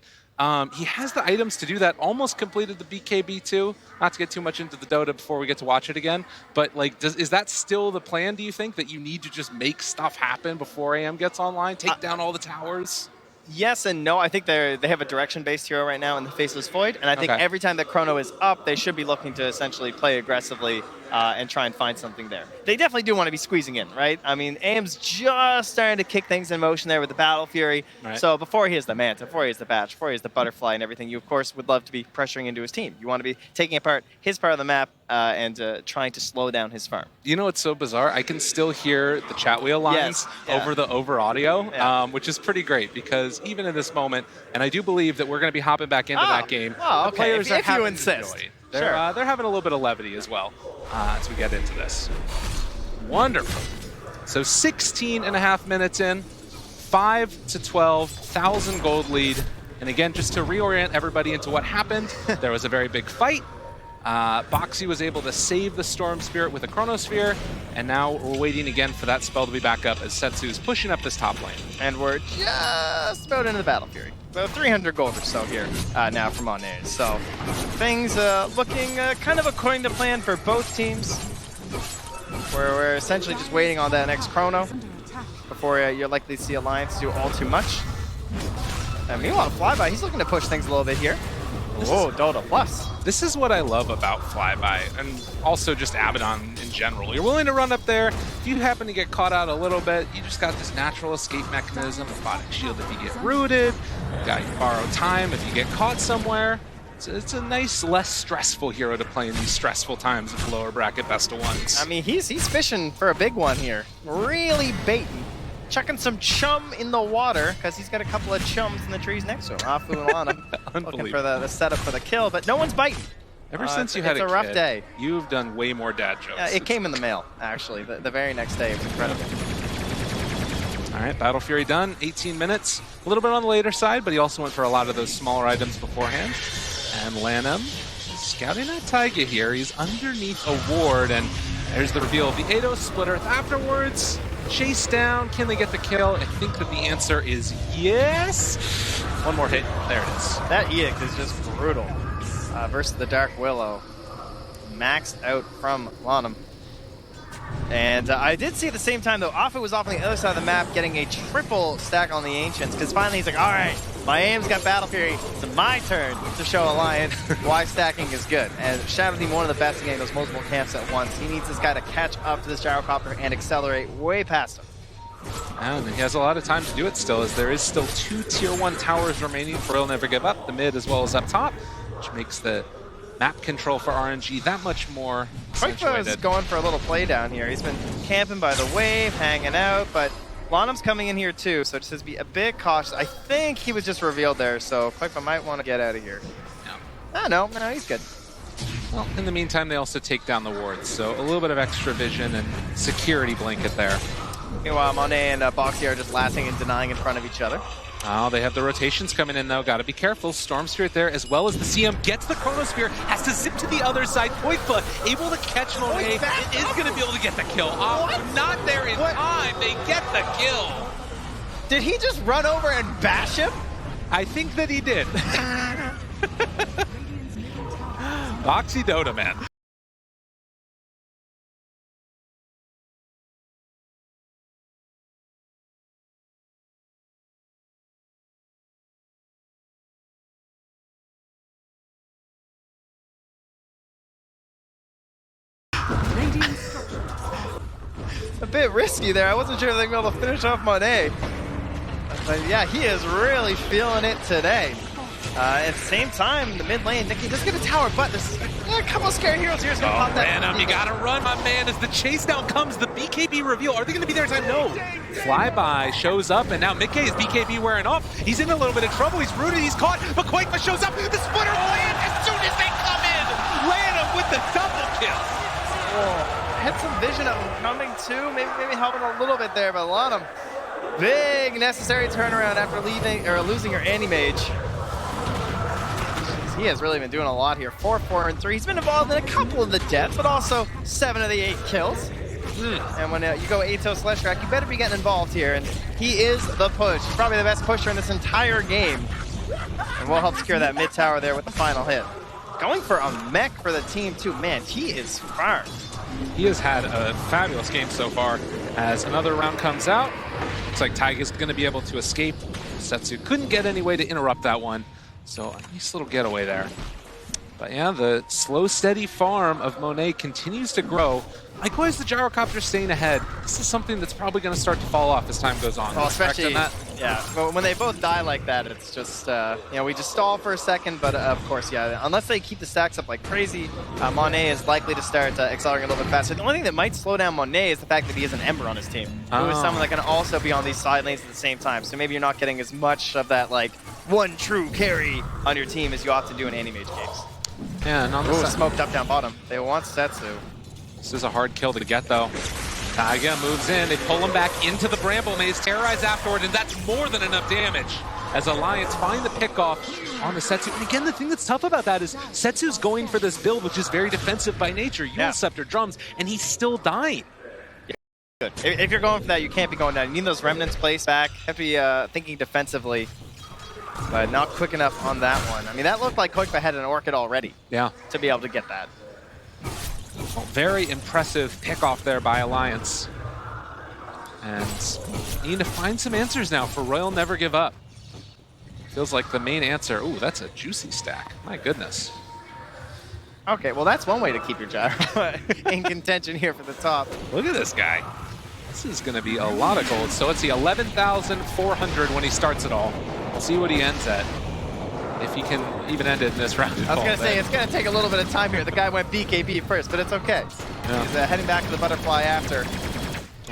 He has the items to do that. Almost completed the BKB2. Not to get too much into the Dota before we get to watch it again. But like, is that still the plan, do you think? That you need to just make stuff happen before AM gets online? Take down all the towers? Yes and no. I think they have a direction-based hero right now in the Faceless Void, and I think Okay. every time that Chrono is up, they should be looking to essentially play aggressively and try and find something there. They definitely do want to be squeezing in, right? I mean, AM's just starting to kick things in motion there with the Battle Fury. Right. So before he has the Manta, before he has the Batch, before he has the Butterfly and everything, you of course would love to be pressuring into his team. You want to be taking apart his part of the map and trying to slow down his farm. You know what's so bizarre? I can still hear the chat wheel lines Yes, yeah. over audio, Yeah. which is pretty great because even in this moment, and I do believe that we're going to be hopping back into that game. Oh, the okay. players If are you having insist. joy. Sure. They're having a little bit of levity as well as we get into this. Wonderful. So 16 and a half minutes in, 5 to 12, 1,000 gold lead. And again, just to reorient everybody into what happened, there was a very big fight. Boxy was able to save the Storm Spirit with a Chronosphere, and now we're waiting again for that spell to be back up as Setsu's pushing up this top lane. And we're just about into the Battle Fury. About 300 gold or so here now from Monet. So things looking kind of according to plan for both teams. We're essentially just waiting on that next Chrono before you're likely to see Alliance do all too much. And meanwhile, Flyby, he's looking to push things a little bit here. Whoa, Dota Plus. This is what I love about Flyby, and also just Abaddon in general. You're willing to run up there. If you happen to get caught out a little bit, you just got this natural escape mechanism, a body shield if you get rooted, you got your borrow time if you get caught somewhere. It's a nice, less stressful hero to play in these stressful times of lower bracket best of ones. I mean, he's fishing for a big one here. Really baiting. Chucking some chum in the water, because he's got a couple of chums in the trees next to him. Afu and Lana looking for the setup for the kill, but no one's biting. Ever since you had it's a rough kid, day. you've done way more dad jokes. It came in the mail, actually, the very next day. It was incredible. All right, Battle Fury done, 18 minutes. A little bit on the later side, but he also went for a lot of those smaller items beforehand. And Lanham scouting that Taiga here. He's underneath a ward, and there's the reveal of the 8-0 splitter. Afterwards, chase down. Can they get the kill? I think that the answer is yes. One more hit. There it is. That Edict is just brutal versus the Dark Willow. Maxed out from Lanham. And I did see at the same time, though, Afu was off on the other side of the map getting a triple stack on the Ancients, because finally he's like, all right, my aim's got Battle Fury. It's my turn to show Alliance why stacking is good. And Shadow Team, one of the best in getting those multiple camps at once. He needs this guy to catch up to this gyrocopter and accelerate way past him. And he has a lot of time to do it still, as there is still 2 tier 1 towers remaining for He'll Never Give Up, the mid as well as up top, which makes the map control for RNG that much more Quakefa is accentuated. going for a little play down here. He's been camping by the wave, hanging out, but Lanham's coming in here too, so just has to be a bit cautious. I think he was just revealed there, so Quakefa might want to get out of here. No. Oh, no, he's good. Well, in the meantime, they also take down the wards, so a little bit of extra vision and security blanket there. Meanwhile, Monet and Boxy are just lasting and denying in front of each other. Oh, they have the rotations coming in, though. Got to be careful. Storm Spirit there, as well as the CM gets the Chronosphere, has to zip to the other side. Koikfa able to catch Monet. It is going to be able to get the kill. Not there in time. They get the kill. Did he just run over and bash him? I think that he did. Boxy Dota, man. A bit risky there. I wasn't sure if they'd be able to finish off Monet. But yeah, he is really feeling it today. At the same time, the mid lane, Nicky does get a tower, but there's a couple of scary heroes here. Gonna pop that. Random, you gotta run, my man, as the chase down comes. The BKB reveal. Are they gonna be there in time? No. Flyby shows up, and now Mickey is BKB wearing off. He's in a little bit of trouble. He's rooted, he's caught, but Koikfa shows up. The splitter land as soon as they come in. Random with the double kill. Had some vision of him coming too, maybe helping a little bit there, but a lot of big necessary turnaround after leaving or losing your Anti-Mage. He has really been doing a lot here. 4, 4, and 3. He's been involved in a couple of the deaths, but also 7 of the 8 kills. And when you go Atos Leshrac, you better be getting involved here. And he is the push. He's probably the best pusher in this entire game. And will help secure that mid tower there with the final hit. Going for a mech for the team too. Man, he is fired. He has had a fabulous game so far. As another round comes out, looks like Taiga's going to be able to escape. Setsu couldn't get any way to interrupt that one. So a nice little getaway there. But yeah, the slow, steady farm of Monet continues to grow. Likewise, the gyrocopter staying ahead. This is something that's probably going to start to fall off as time goes on. Well, especially, yeah, but when they both die like that, it's just, you know, we just stall for a second, but of course, yeah, unless they keep the stacks up like crazy, Monet is likely to start accelerating a little bit faster. The only thing that might slow down Monet is the fact that he has an Ember on his team, who is someone that can also be on these side lanes at the same time, so maybe you're not getting as much of that, like, one true carry on your team as you often do in Anti-Mage games. Yeah, and on the side, smoked up down bottom. They want Setsu. This is a hard kill to get, though. Taiga moves in. They pull him back into the Bramble Maze, terrorize afterward, and that's more than enough damage as Alliance find the pickoff on the Setsu. And again, the thing that's tough about that is Setsu's going for this build, which is very defensive by nature. Yule Scepter drums, and he's still dying. Yeah, good. If you're going for that, you can't be going down. You need those remnants placed back. You have to be thinking defensively, but not quick enough on that one. I mean, that looked like Koikfa had an Orchid already. Yeah. To be able to get that. Well, very impressive pickoff there by Alliance. And need to find some answers now for Royal Never Give Up. Feels like the main answer. Ooh, that's a juicy stack. My goodness. Okay, well that's one way to keep your gyro in contention here for the top. Look at this guy. This is going to be a lot of gold. So let's see, 11,400 when he starts it all. We'll see what he ends at. If he can even end it in this round. I was going to say, it's going to take a little bit of time here. The guy went BKB first, but it's okay. Yeah. He's heading back to the butterfly after.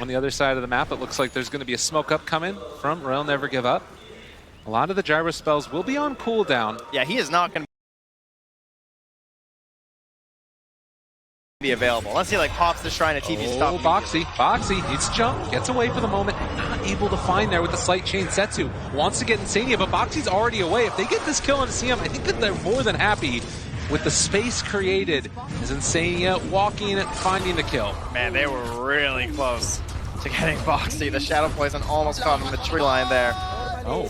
On the other side of the map, it looks like there's going to be a smoke up coming from Royal Never Give Up. A lot of the gyro spells will be on cooldown. Yeah, he is not going to be available unless he like pops the shrine at TV stop. Oh, Boxy needs to jump, gets away for the moment, not able to find there with the slight chain. Setsu wants to get Insania, but Boxy's already away. If they get this kill on CM, I think that they're more than happy with the space created as Insania walking and finding the kill. Man, they were really close to getting Boxy. The Shadow Poison almost caught him in the tree line there. Oh,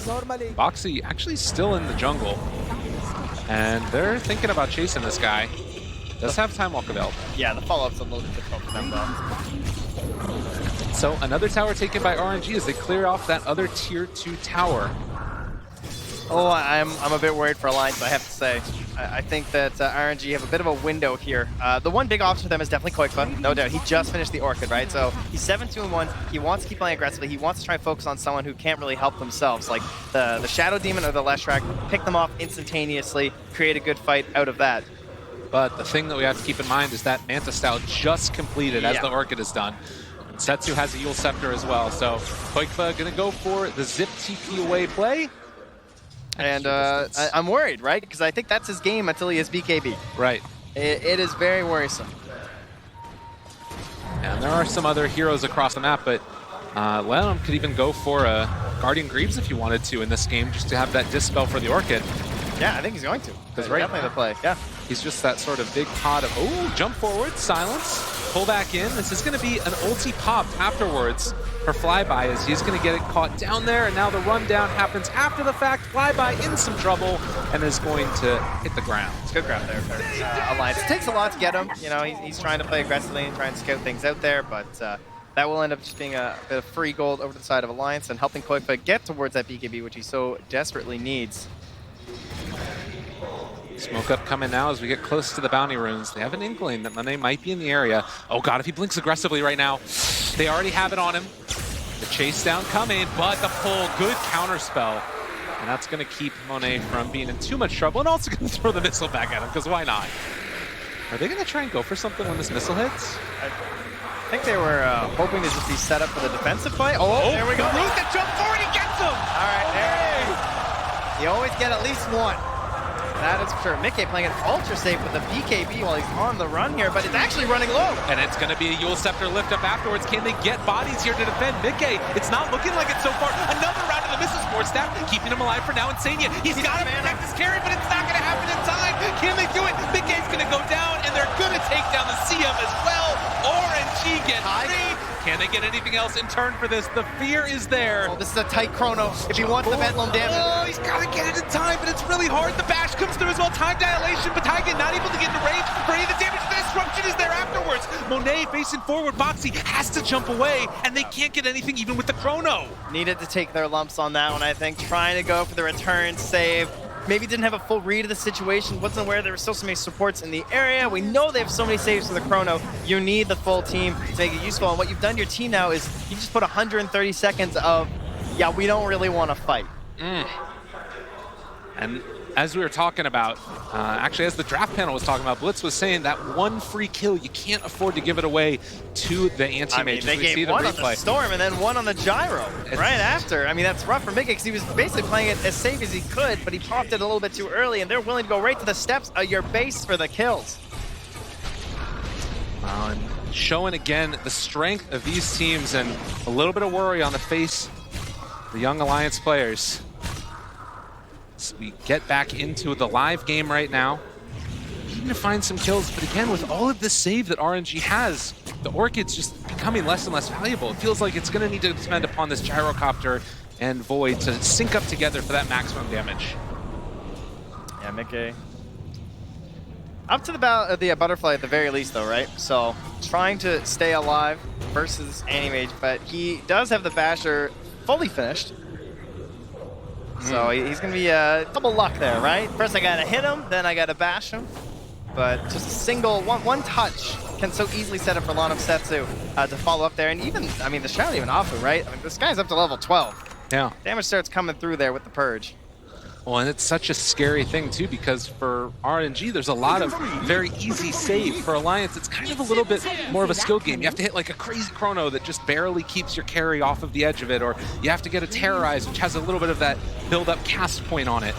Boxy actually still in the jungle, and they're thinking about chasing this guy. Does have time walk available. Yeah, the follow-up's a little bit difficult for them though. So another tower taken by RNG as they clear off that other tier 2 tower. Oh, I'm a bit worried for Alliance, I have to say. I think that RNG have a bit of a window here. The one big option for them is definitely Koikfa, no doubt. He just finished the Orchid, right? So he's 7-2-1. He wants to keep playing aggressively. He wants to try and focus on someone who can't really help themselves, like the Shadow Demon or the Leshrac. Pick them off instantaneously, create a good fight out of that. But the thing that we have to keep in mind is that Manta style just completed as the Orchid is done. And Setsu has a Yule Scepter as well, so Koikfa gonna go for the zip TP away play. And I'm worried, right? Because I think that's his game until he has BKB. Right. It is very worrisome. And there are some other heroes across the map, but Lennon could even go for a Guardian Greaves if he wanted to in this game, just to have that Dispel for the Orchid. Yeah, I think he's going to. That's right. Definitely the play. Yeah. He's just that sort of big pot of, oh, jump forward, silence, pull back in. This is going to be an ulti pop afterwards for Flyby, as he's going to get it caught down there, and now the rundown happens after the fact. Flyby in some trouble and is going to hit the ground. It's good grab there for Alliance. It takes a lot to get him. You know, he's trying to play aggressively and trying to scout things out there, but that will end up just being a bit of free gold over to the side of Alliance and helping Koikfa get towards that BKB, which he so desperately needs. Smoke up coming now as we get close to the bounty runes. They have an inkling that Monet might be in the area. Oh god, if he blinks aggressively right now, they already have it on him. The chase down coming, but the pull, good counter spell. And that's going to keep Monet from being in too much trouble, and also going to throw the missile back at him, because why not? Are they going to try and go for something when this missile hits? I think they were hoping to just be set up for the defensive play. Oh, there we go. Root that jump forward, he gets him! All right, there it is. You always get at least one. That is for sure. Mickey playing it ultra safe with the BKB while he's on the run here, but it's actually running low. And it's going to be a Yule Scepter lift up afterwards. Can they get bodies here to defend Mickey? It's not looking like it so far. Another round of the Mrs. Sports Staff, keeping him alive for now. Insania, he's got to protect his carry, but it's not going to happen in time. Can they do it? Mickey's going to go down, and they're going to take down the CM as well. RNG get free. Can they get anything else in turn for this? The fear is there. Oh, this is a tight chrono if he wants the Bentlom damage. Oh, he's got to get it in time, but it's really hard. The bash comes through as well. Time dilation, but Taiga not able to get into range for any of the damage. The disruption is there afterwards. Monet facing forward. Boxy has to jump away, and they can't get anything even with the chrono. Needed to take their lumps on that one, I think. Trying to go for the return save. Maybe didn't have a full read of the situation, wasn't aware there were still so many supports in the area. We know they have so many saves for the chrono. You need the full team to make it useful. And what you've done to your team now is you just put 130 seconds of, yeah, we don't really want to fight. And as we were talking about, actually as the draft panel was talking about, Blitz was saying that one free kill, you can't afford to give it away to the anti-mage. They gave one on the Storm and then one on the Gyro right after. I mean, that's rough for Mickey because he was basically playing it as safe as he could, but he popped it a little bit too early, and they're willing to go right to the steps of your base for the kills. And showing again the strength of these teams and a little bit of worry on the face of the young Alliance players. So we get back into the live game right now. Needing to find some kills, but again, with all of this save that RNG has, the Orchid's just becoming less and less valuable. It feels like it's going to need to depend upon this Gyrocopter and Void to sync up together for that maximum damage. Yeah, Mickey. Up to the Butterfly at the very least, though, right? So, trying to stay alive versus Animage, but he does have the Basher fully finished. So he's going to be double luck there, right? First I got to hit him, then I got to bash him. But just a single, one touch can so easily set up for Lanam Setsu to follow up there. And even, I mean, the Shadow even Afu, right? I mean, this guy's up to level 12. Yeah. Damage starts coming through there with the Purge. Well, and it's such a scary thing, too, because for RNG, there's a lot of very easy save. For Alliance, it's kind of a little bit more of a skill game. You have to hit like a crazy chrono that just barely keeps your carry off of the edge of it, or you have to get a Terrorize, which has a little bit of that build-up cast point on it.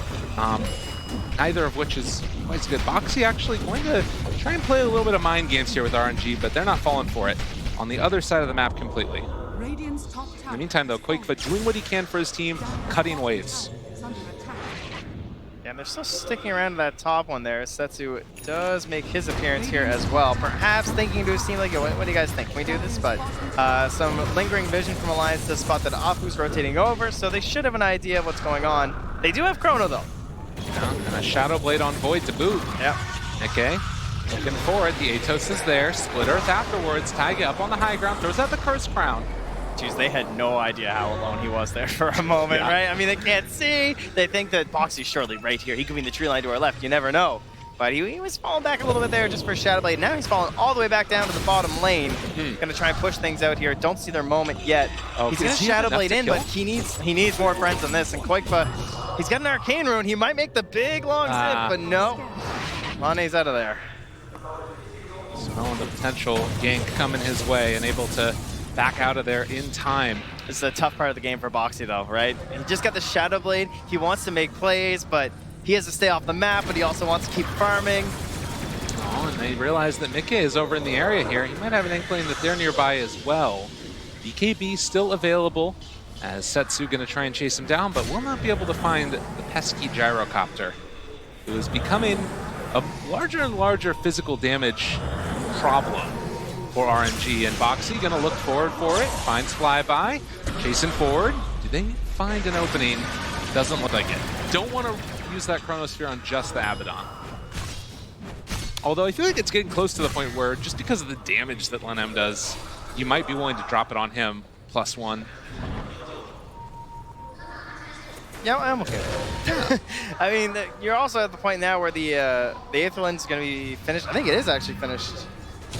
Neither of which is quite so good. Boxy actually going to try and play a little bit of mind games here with RNG, but they're not falling for it. On the other side of the map completely. In the meantime, though, Koikfa doing what he can for his team, cutting waves. And they're still sticking around to that top one there. Setsu does make his appearance here as well. Perhaps thinking to his team, like, what do you guys think? Can we do this? But some lingering vision from Alliance to spot that Afu's rotating over, so they should have an idea of what's going on. They do have Chrono, though. Yeah, and a Shadow Blade on Void to boot. Yeah. Okay. Looking for it. The Atos is there. Split Earth afterwards. Taiga up on the high ground. Throws out the Curse Crown. Jeez, they had no idea how alone he was there for a moment, right? I mean, they can't see. They think that Boxy's surely right here. He could be in the tree line to our left. You never know. But he was falling back a little bit there just for Shadow Blade. Now he's falling all the way back down to the bottom lane. Gonna try and push things out here. Don't see their moment yet. He's gonna Shadow Blade in, but he needs more friends than this. And Koikfa, he's got an Arcane Rune. He might make the big long zip, but no. Lane's out of there. Smelling the potential gank coming his way and able to back out of there in time. This is a tough part of the game for Boxy, though, right? He just got the Shadow Blade. He wants to make plays, but he has to stay off the map, but he also wants to keep farming. Oh, They realize that Mickey is over in the area here. He might have an inkling that they're nearby as well. BKB still available, as Setsu going to try and chase him down, but will not be able to find the pesky gyrocopter, who is becoming a larger and larger physical damage problem for RNG. And Boxy going to look forward for it, finds Flyby, chasing forward. Do they find an opening? Doesn't look like it. Don't want to use that Chronosphere on just the Abaddon. Although I feel like it's getting close to the point where, just because of the damage that Lenem does, you might be willing to drop it on him, +1. Yeah, I'm okay with it. I mean, you're also at the point now where the Aetherland is going to be finished. I think it is actually finished.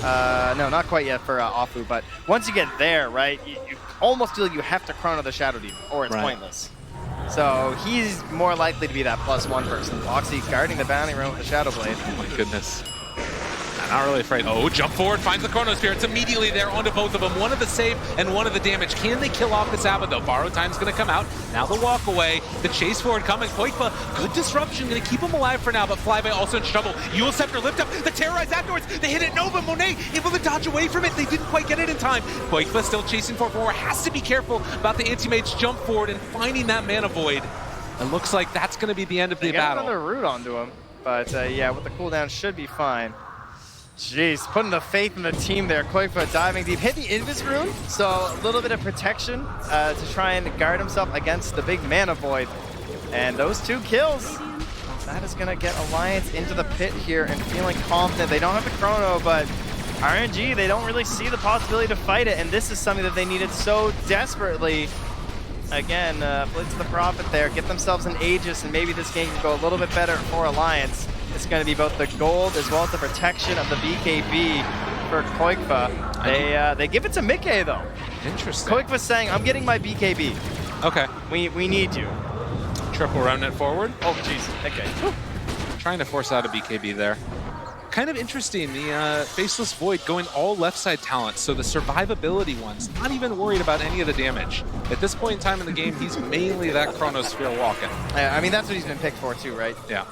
No, not quite yet for Afu, but once you get there, right, you almost feel like you have to Chrono the Shadow Demon, or it's pointless. So he's more likely to be that +1 person. Boxy guarding the bounty run with the Shadow Blade. Oh my goodness. Not really afraid. Oh, jump forward, finds the Chronosphere. It's immediately there onto both of them. One of the save and one of the damage. Can they kill off this Abba though? Borrow time's going to come out. Now the walk away. The chase forward coming. Koikva, good disruption. Going to keep him alive for now, but Flyby also in trouble. Yule Scepter lift up. The terrorize afterwards. They hit it Nova. Monet able to dodge away from it. They didn't quite get it in time. Koikva still chasing forward. Has to be careful about the anti-mage jump forward and finding that mana void. It looks like that's going to be the end of the battle. Another root onto him, but yeah, with the cooldown should be fine. Jeez, putting the faith in the team there. Koikva diving deep. Hit the Invis rune, so a little bit of protection to try and guard himself against the big mana void. And those 2 kills, that is going to get Alliance into the pit here and feeling confident. They don't have the Chrono, but RNG, they don't really see the possibility to fight it. And this is something that they needed so desperately. Again, Blitz the Prophet there. Get themselves an Aegis, and maybe this game can go a little bit better for Alliance. It's going to be both the gold as well as the protection of the BKB for Koikva. They give it to Mickey though. Interesting. Koikva's saying, I'm getting my BKB. Okay. We need you. Triple remnant forward. Oh, jeez. Okay. Whew. Trying to force out a BKB there. Kind of interesting, the Faceless Void going all left side talent, so the survivability one's not even worried about any of the damage. At this point in time in the game, he's mainly that Chronosphere walking. I mean, that's what he's been picked for too, right? Yeah.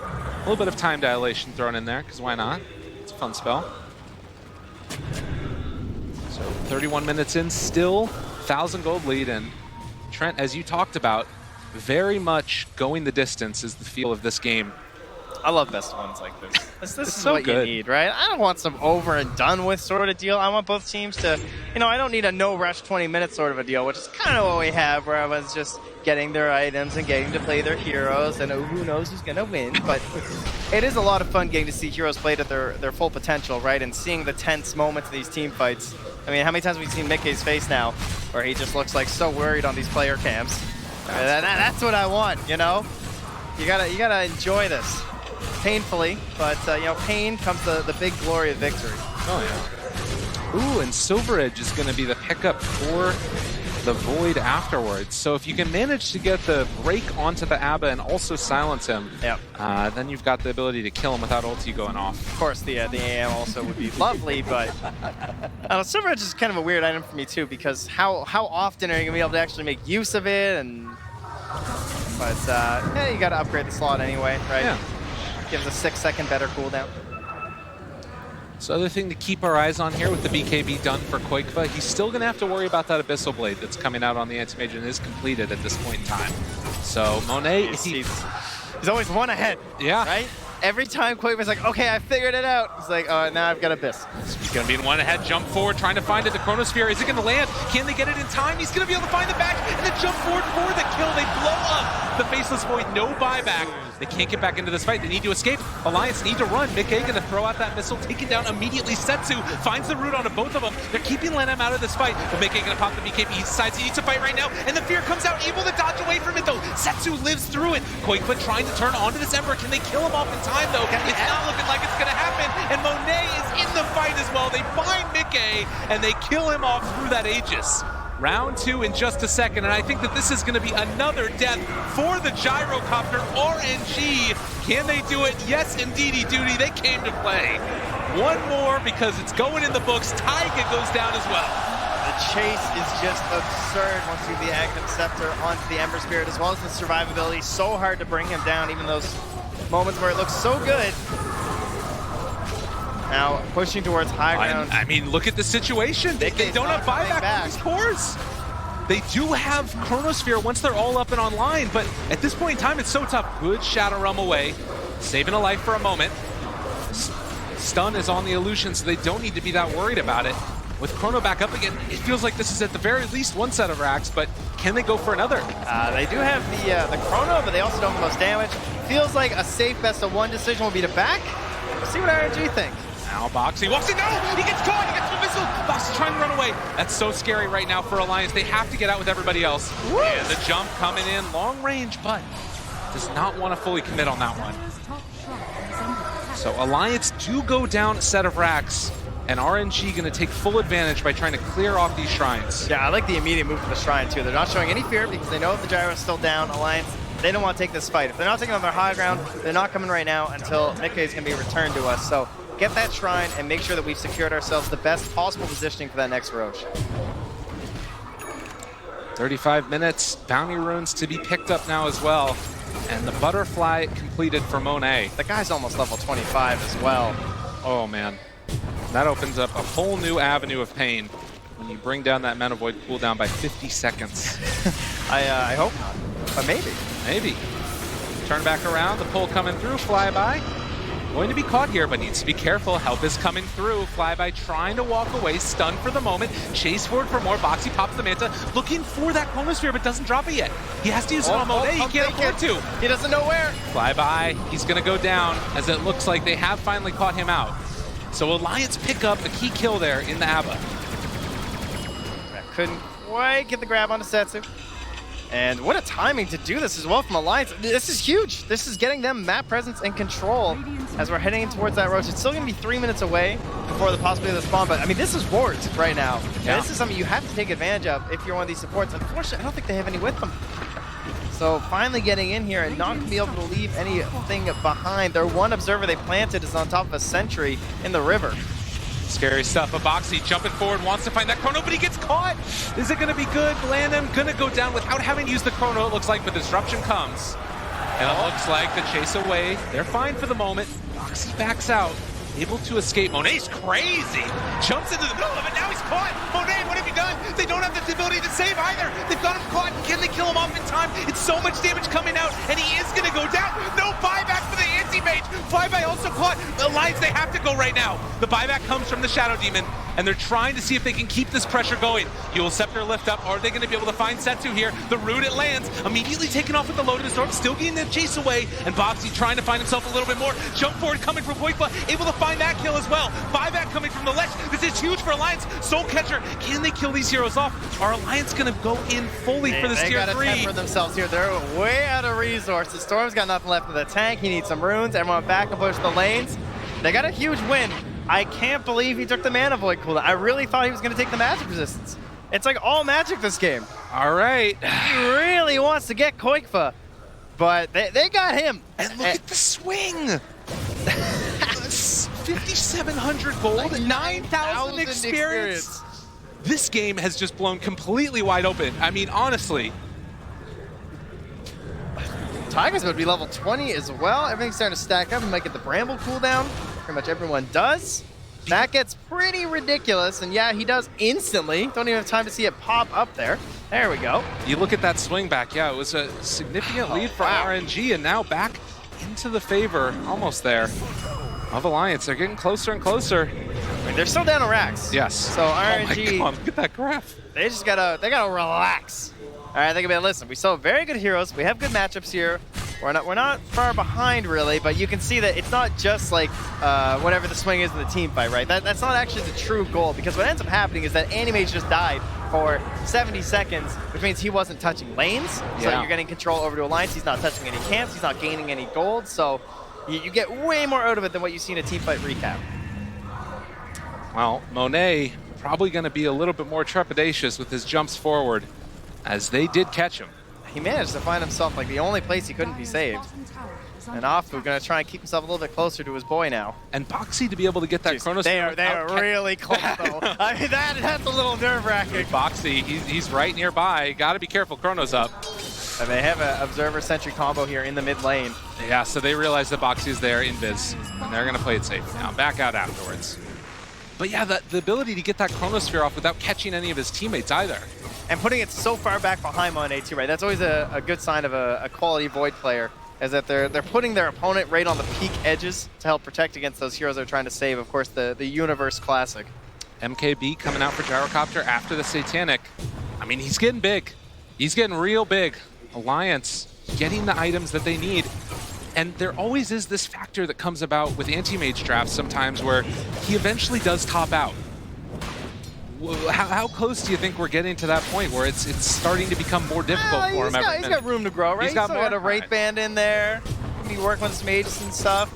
A little bit of time dilation thrown in there, because why not? It's a fun spell. So 31 minutes in, still 1,000 gold lead, and Trent, as you talked about, very much going the distance is the feel of this game. I love best ones like this. This is so what good. you need, right? I don't want some over and done with sort of deal. I want both teams to, I don't need a no rush 20 minutes sort of a deal, which is kind of what we have, where everyone's just getting their items and getting to play their heroes, and who knows who's going to win. But it is a lot of fun getting to see heroes played at their full potential, right? And seeing the tense moments of these team fights. I mean, how many times have we seen Mickey's face now, where he just looks like so worried on these player cams? That's what I want, You gotta enjoy this. Painfully, but pain comes the big glory of victory. Oh yeah. Ooh, and Silver Edge is going to be the pickup for the Void afterwards. So if you can manage to get the break onto the Abba and also silence him, then you've got the ability to kill him without ulti going off. Of course, the AM also would be lovely, but Silver Edge is kind of a weird item for me too, because how often are you going to be able to actually make use of it? But yeah, you got to upgrade the slot anyway, right? Yeah. Gives a 6-second better cooldown. So other thing to keep our eyes on here with the BKB done for Koikva, he's still going to have to worry about that Abyssal Blade that's coming out on the anti-mage and is completed at this point in time. So Monet, he's always one ahead. Yeah. Right? Every time Koikva's like, okay, I figured it out. He's like, oh, now I've got Abyss. He's going to be in one ahead, jump forward, trying to find it. The Chronosphere, is it going to land? Can they get it in time? He's going to be able to find it back, and then jump forward for the kill. They blow up the Faceless Void, no buyback. They can't get back into this fight. They need to escape. Alliance need to run. Mickey going to throw out that missile, take it down immediately. Setsu finds the root onto both of them. They're keeping Lenem out of this fight, but Mickey going to pop the BKB. He decides he needs to fight right now, and the fear comes out, able to dodge away from it though. Setsu lives through it. Koikva trying to turn onto this Ember. Can they kill him off in time though? It's not looking like it's going to happen, and Monet is in the fight as well. They find Mickey, and they kill him off through that Aegis. Round 2 in just a second, and I think that this is going to be another death for the Gyrocopter. RNG, can they do it? Yes, indeedy duty, they came to play. One more because it's going in the books. Taiga goes down as well. The chase is just absurd once you have the Aghanim Scepter onto the Ember Spirit, as well as the survivability. So hard to bring him down, even those moments where it looks so good. Now pushing towards high ground. I mean, look at the situation. They don't have buyback on these cores. They do have Chronosphere once they're all up and online, but at this point in time, it's so tough. Good Shadow Realm away, saving a life for a moment. Stun is on the illusion, so they don't need to be that worried about it. With Chrono back up again, it feels like this is at the very least one set of racks, but can they go for another? They do have the Chrono, but they also don't have the most damage. Feels like a safe best of one decision will be to back. We'll see what RNG think. Now Boxy walks in, no! He gets caught, he gets the missile! Boxy trying to run away. That's so scary right now for Alliance. They have to get out with everybody else. Woo! And the jump coming in, long range, but does not want to fully commit on that one. So Alliance do go down a set of racks, and RNG going to take full advantage by trying to clear off these shrines. Yeah, I like the immediate move to the shrine too. They're not showing any fear because they know the gyro is still down. Alliance, they don't want to take this fight. If they're not taking on their high ground, they're not coming right now until Mikke is going to be returned to us. So get that shrine and make sure that we've secured ourselves the best possible positioning for that next Roche. 35 minutes, bounty runes to be picked up now as well. And the butterfly completed for Monet. The guy's almost level 25 as well. Oh man, that opens up a whole new avenue of pain when you bring down that Mana Void cooldown by 50 seconds. I hope not, but maybe. Maybe. Turn back around, the pull coming through, flyby. Going to be caught here, but needs to be careful. Help is coming through. Flyby trying to walk away, stunned for the moment. Chase forward for more. Boxy pops the Manta, looking for that Chronosphere, but doesn't drop it yet. He has to use it on Monet. He can't afford to. He doesn't know where. Flyby, he's going to go down, as it looks like they have finally caught him out. So Alliance pick up a key kill there in the ABBA. Couldn't quite get the grab onto Setsu. And what a timing to do this as well from Alliance. This is huge. This is getting them map presence and control as we're heading towards that Roche. It's still going to be 3 minutes away before the possibility of the spawn, but I mean, this is wards right now. Yeah. And this is something you have to take advantage of if you're one of these supports. Unfortunately, I don't think they have any with them. So finally getting in here and not going to be able to leave anything behind. Their one observer they planted is on top of a sentry in the river. Scary stuff. Boxy jumping forward, wants to find that Chrono, but he gets caught. Is it going to be good? Blandham going to go down without having to use the Chrono, it looks like, but disruption comes. And it looks like the chase away. They're fine for the moment. Boxy backs out, able to escape. Monet's crazy. Jumps into the middle of it. Now he's caught. Monet, what have you done? They don't have the ability to save either. They've got him caught. Can they kill him off in time? It's so much damage coming out, and he is going to go down. No buyback for the anti-mage. Flyby also caught. Alliance, they have to go right now. The buyback comes from the Shadow Demon, and they're trying to see if they can keep this pressure going. You'll Scepter lift up. Are they going to be able to find Setsu here? The root it lands. Immediately taken off with the load of the storm. Still getting the chase away. And Boxy trying to find himself a little bit more. Jump forward coming from Koikwa. Able to find that kill as well. Buyback coming from the ledge. This is huge for Alliance. Soul Catcher. Can they kill these heroes off? Are Alliance going to go in fully for this tier 3? They got to temper themselves here. They're way out of resources. Storm's got nothing left in the tank. He needs some runes. Everyone back and push the lanes. They got a huge win. I can't believe he took the Mana Void cooldown. I really thought he was going to take the magic resistance. It's like all magic this game. All right. He really wants to get Koikfa, but they got him. And look at the swing. 5,700 gold, 9,000 experience. This game has just blown completely wide open. I mean, honestly. Tiger's going to be level 20 as well. Everything's starting to stack up. He might get the Bramble cooldown. Pretty much everyone does. That gets pretty ridiculous, and yeah, he does instantly. Don't even have time to see it pop up there. There we go. You look at that swing back. Yeah, it was a significant lead for RNG, and now back into the favor, almost there, of Alliance. They're getting closer and closer. I mean, they're still down to racks. Yes. So RNG, oh my God, look at that graph. They gotta relax. All right, think about it. Listen, we saw very good heroes. We have good matchups here. We're not far behind really, but you can see that it's not just like whatever the swing is in the team fight, right? That's not actually the true goal, because what ends up happening is that Animage just died for 70 seconds, which means he wasn't touching lanes. So you're getting control over to Alliance. He's not touching any camps. He's not gaining any gold. So you get way more out of it than what you see in a team fight recap. Well, Monet probably going to be a little bit more trepidatious with his jumps forward, as they did catch him. He managed to find himself like the only place he couldn't be saved. And Afu going to try and keep himself a little bit closer to his boy now. And Boxy to be able to get that Chronos. They are really close though. I mean, that's a little nerve-wracking. Boxy, he's right nearby. Got to be careful. Chrono's up. And they have an Observer Sentry combo here in the mid lane. Yeah, so they realize that Boxy is there in Viz, and they're going to play it safe now. Back out afterwards. But yeah, the ability to get that Chronosphere off without catching any of his teammates either. And putting it so far back behind Monet too, right? That's always a good sign of a quality Void player, is that they're putting their opponent right on the peak edges to help protect against those heroes they're trying to save. Of course, the Universe Classic. MKB coming out for Gyrocopter after the Satanic. I mean, he's getting big. He's getting real big. Alliance getting the items that they need. And there always is this factor that comes about with anti-mage drafts sometimes where he eventually does top out. How close do you think we're getting to that point where it's starting to become more difficult for him? He's got room to grow, right? He's got a Wraith Band in there. He'll be working with his mages and stuff.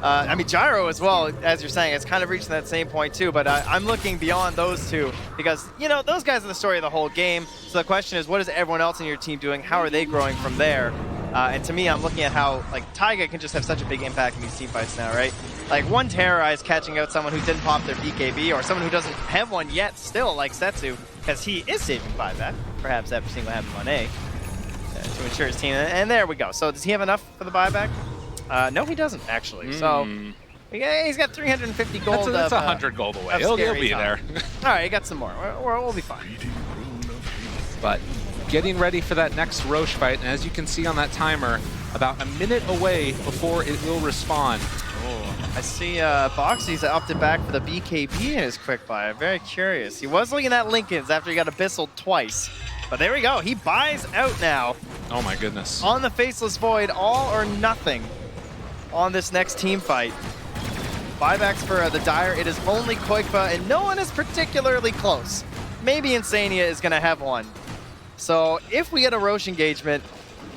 I mean, Gyro as well, as you're saying, it's kind of reaching that same point too, but I'm looking beyond those two because, you know, those guys are the story of the whole game. So the question is, what is everyone else in your team doing? How are they growing from there? And to me, I'm looking at how, like, Taiga can just have such a big impact in these team fights now, right? Like, one Terrorize catching out someone who didn't pop their BKB or someone who doesn't have one yet still, like Setsu, because he is saving buyback, perhaps after seeing what happened to Monet, to ensure his team. And there we go. So does he have enough for the buyback? No, he doesn't, actually. So he's got 350 gold. That's 100 gold away. He'll be there. All right, he got some more. We'll be fine. But getting ready for that next Roche fight, and as you can see on that timer, about a minute away before it will respawn. Oh, I see Boxy's opted back for the BKB in his quick buy. I'm very curious. He was looking at Lincoln's after he got abyssal twice. But there we go. He buys out now. Oh my goodness. On the Faceless Void, all or nothing on this next team fight. Buybacks for the Dire. It is only Koikfa, and no one is particularly close. Maybe Insania is going to have one. So if we get a Roche engagement,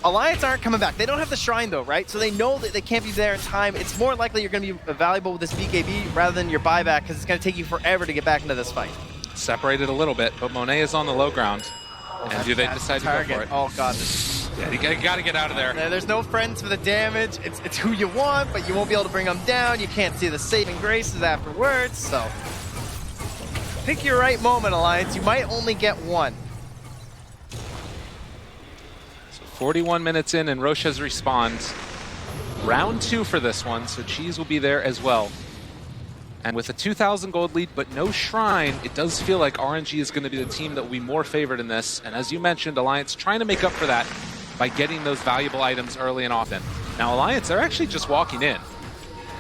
Alliance aren't coming back. They don't have the Shrine though, right? So they know that they can't be there in time. It's more likely you're going to be valuable with this BKB rather than your buyback because it's going to take you forever to get back into this fight. Separated a little bit, but Monet is on the low ground. And do they decide to go for it? Oh god. Yeah, you got to get out of there. There's no friends for the damage. It's who you want, but you won't be able to bring them down. You can't see the saving graces afterwards, so pick your right moment, Alliance. You might only get one. 41 minutes in and Roche has respawned. Round 2 for this one, so Cheese will be there as well. And with a 2,000 gold lead, but no Shrine, it does feel like RNG is going to be the team that will be more favored in this. And as you mentioned, Alliance trying to make up for that by getting those valuable items early and often. Now Alliance, they're actually just walking in.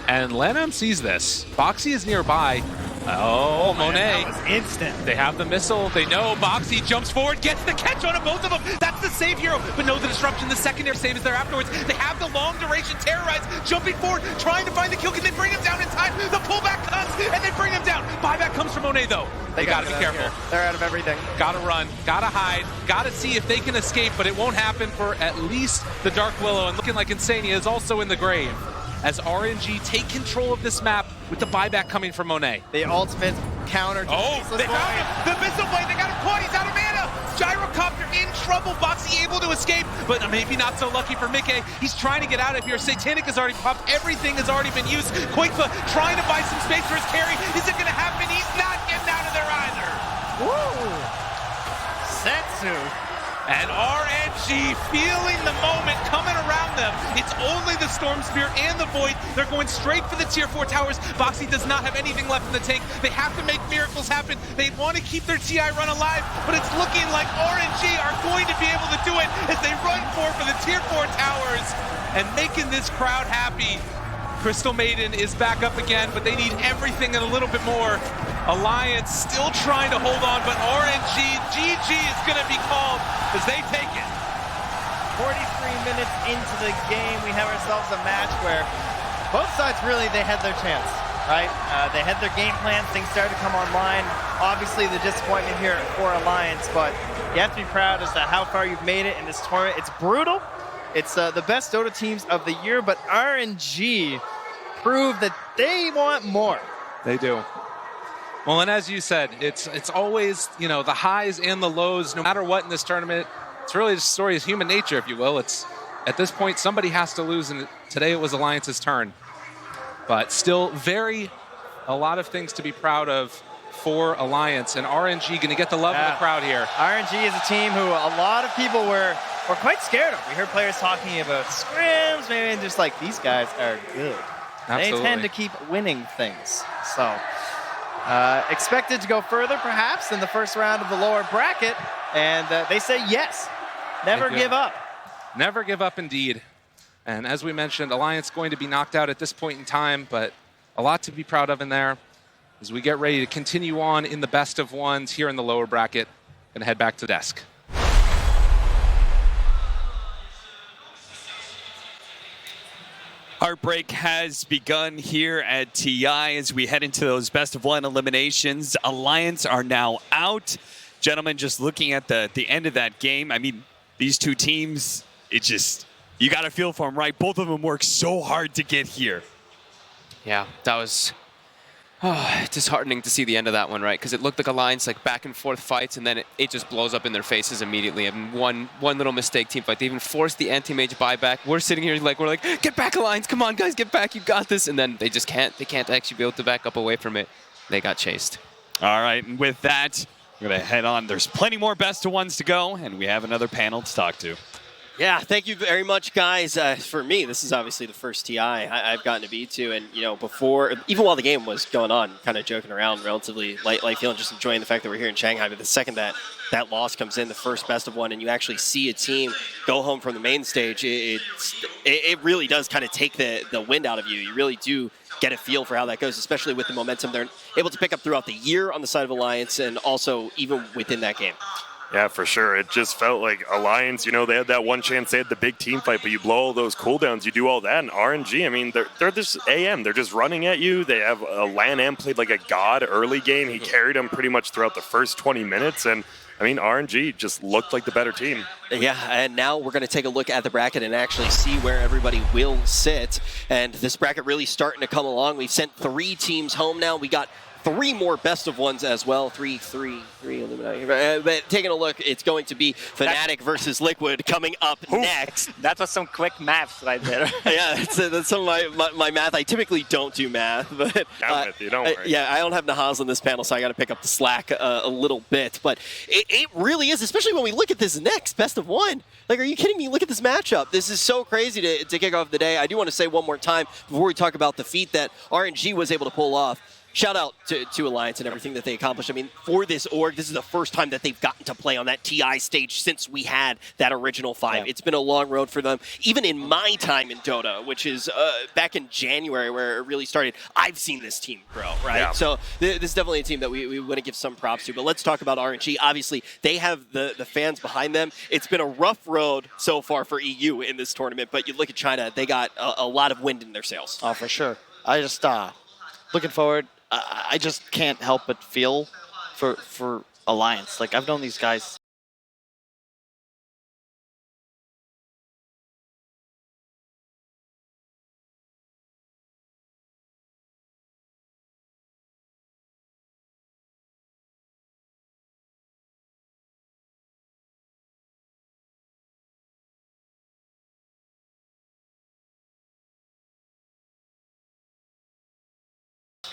And Lanham sees this. Boxy is nearby. Oh, Monet. That was instant. They have the missile. They know Boxy jumps forward, gets the catch on both of them. That's the save hero, but no, the disruption, the secondary save is there afterwards. They have the long duration Terrorize, jumping forward, trying to find the kill. Can they bring him down in time? The pullback comes, and they bring him down. Buyback comes from Monet, though. They gotta be careful. They're out of everything. Gotta run, gotta hide, gotta see if they can escape, but it won't happen for at least the Dark Willow, and looking like Insania is also in the grave. As RNG take control of this map with the buyback coming from Monet. The ultimate counter. Oh, they found him! The missile blade, they got him caught, he's out of mana! Gyrocopter in trouble, Boxy able to escape, but maybe not so lucky for Mickey. He's trying to get out of here. Satanic has already popped, everything has already been used. Koikfa trying to buy some space for his carry. Is it gonna happen? He's not getting out of there either! Woo! Setsu. And RNG feeling the moment coming around them. It's only the Storm Spear and the Void. They're going straight for the Tier 4 towers. Boxy does not have anything left in the tank. They have to make miracles happen. They want to keep their TI run alive, but it's looking like RNG are going to be able to do it as they run for the Tier 4 towers and making this crowd happy. Crystal Maiden is back up again, but they need everything and a little bit more. Alliance still trying to hold on, but RNG, GG is going to be called as they take it. 43 minutes into the game, we have ourselves a match where both sides really, they had their chance, right? They had their game plans, things started to come online. Obviously the disappointment here for Alliance, but you have to be proud as to how far you've made it in this tournament. It's brutal. It's the best Dota teams of the year, but RNG proved that they want more. They do. Well, and as you said, it's always, you know, the highs and the lows, no matter what in this tournament. It's really the story of human nature, if you will. It's at this point, somebody has to lose, and today it was Alliance's turn. But still a lot of things to be proud of for Alliance, and RNG going to get the love of the crowd here. RNG is a team who a lot of people were quite scared of. We heard players talking about scrims, maybe, and just like, these guys are good. Absolutely. They tend to keep winning things. So, expected to go further, perhaps, in the first round of the lower bracket, and they say yes. Never give up. Never give up, indeed. And as we mentioned, Alliance going to be knocked out at this point in time, but a lot to be proud of in there as we get ready to continue on in the best of ones here in the lower bracket and head back to the desk. Heartbreak has begun here at TI as we head into those best of one eliminations. Alliance are now out. Gentlemen, just looking at the end of that game, I mean, these two teams, it just, you got to feel for them, right? Both of them worked so hard to get here. Yeah, that was disheartening to see the end of that one, right? Because it looked like Alliance, like back and forth fights, and then it just blows up in their faces immediately. And one little mistake team fight. They even forced the anti-mage buyback. We're sitting here like, we're like, get back, Alliance, come on, guys, get back, you got this. And then they just can't. They can't actually be able to back up away from it. They got chased. All right, and with that, we're going to head on. There's plenty more best of ones to go, and we have another panel to talk to. Yeah, thank you very much, guys. For me, this is obviously the first TI I've gotten to be to, and before, even while the game was going on, kind of joking around, relatively light feeling, just enjoying the fact that we're here in Shanghai. But the second that loss comes in, the first best of one, and you actually see a team go home from the main stage, it really does kind of take the wind out of you. You really do get a feel for how that goes, especially with the momentum they're able to pick up throughout the year on the side of Alliance, and also even within that game. Yeah, for sure. It just felt like Alliance, they had that one chance. They had the big team fight, but you blow all those cooldowns, you do all that. And RNG, I mean, they're just AM. They're just running at you. They have Lan Am played like a god early game. He carried them pretty much throughout the first 20 minutes. And, I mean, RNG just looked like the better team. Yeah, and now we're going to take a look at the bracket and actually see where everybody will sit. And this bracket really starting to come along. We've sent 3 teams home now. We got 3 more best of ones as well. 3 Illuminati. But taking a look, it's going to be Fnatic versus Liquid coming up next. That was some quick math right there. Yeah, that's some of my math. I typically don't do math, but I'm with you, don't worry. Yeah, I don't have Nahaz on this panel, so I got to pick up the slack a little bit. But it really is, especially when we look at this next best of one. Like, are you kidding me? Look at this matchup. This is so crazy to kick off the day. I do want to say one more time before we talk about the feat that RNG was able to pull off. Shout out to Alliance and everything that they accomplished. I mean, for this org, this is the first time that they've gotten to play on that TI stage since we had that original 5. Yeah. It's been a long road for them. Even in my time in Dota, which is back in January where it really started, I've seen this team grow, right? Yeah. So this is definitely a team that we want to give some props to. But let's talk about RNG. Obviously, they have the fans behind them. It's been a rough road so far for EU in this tournament. But you look at China, they got a lot of wind in their sails. Oh, for sure. I just, looking forward, I just can't help but feel for Alliance. Like, I've known these guys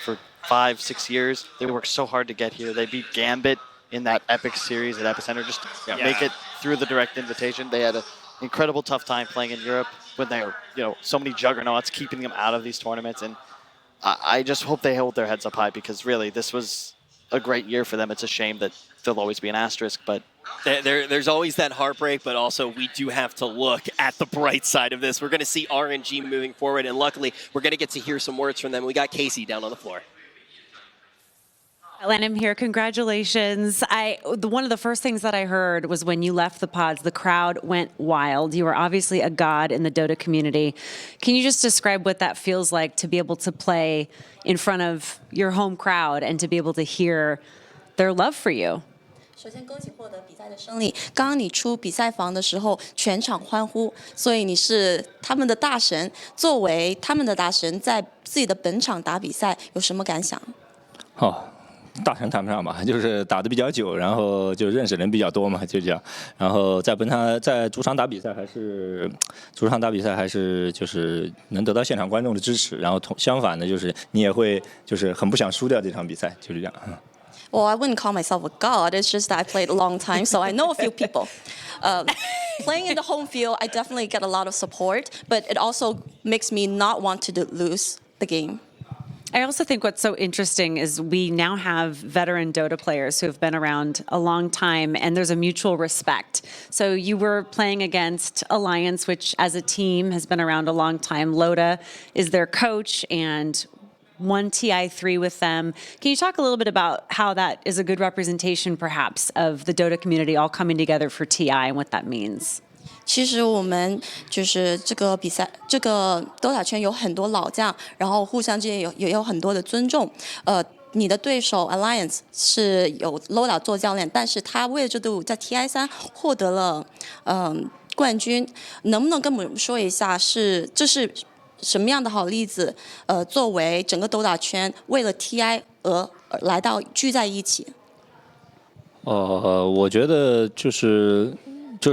for 5-6 years. They worked so hard to get here. They beat Gambit in that epic series at Epicenter just to make it through the direct invitation. They had an incredible tough time playing in Europe when there were, so many juggernauts keeping them out of these tournaments. And I just hope they hold their heads up high, because really this was a great year for them. It's a shame that there'll always be an asterisk, but there's always that heartbreak, but also we do have to look at the bright side of this. We're going to see RNG moving forward, and luckily we're going to get to hear some words from them. We got Casey down on the floor. Lanham here, congratulations. One of the first things that I heard was when you left the pods, the crowd went wild. You were obviously a god in the Dota community. Can you just describe what that feels like to be able to play in front of your home crowd and to be able to hear their love for you? 首先，恭喜获得比赛的胜利。刚刚你出比赛房的时候，全场欢呼，所以你是他们的大神。作为他们的大神，在自己的本场打比赛，有什么感想？大神谈不上吧，就是打得比较久，然后就认识人比较多嘛，就这样。然后在主场打比赛还是就是能得到现场观众的支持，然后相反的就是你也会就是很不想输掉这场比赛，就是这样。Well, I wouldn't call myself a god. It's just that I played a long time, so I know a few people. Playing in the home field, I definitely get a lot of support, but it also makes me not want to lose the game. I also think what's so interesting is we now have veteran Dota players who have been around a long time, and there's a mutual respect. So you were playing against Alliance, which as a team has been around a long time. Loda is their coach and won TI3 with them. Can you talk a little bit about how that is a good representation, perhaps, of the Dota community all coming together for TI and what that means? 其实我们就是这个比赛，这个 Dota 圈有很多老将，然后互相之间也有很多的尊重。你的对手 Alliance 是有 Loda 做教练，但是他为了这队伍在 TI3 获得了冠军。能不能跟我们说一下这是什么样的好例子？作为整个 Dota 圈为了 TI 而来到聚在一起。我觉得就是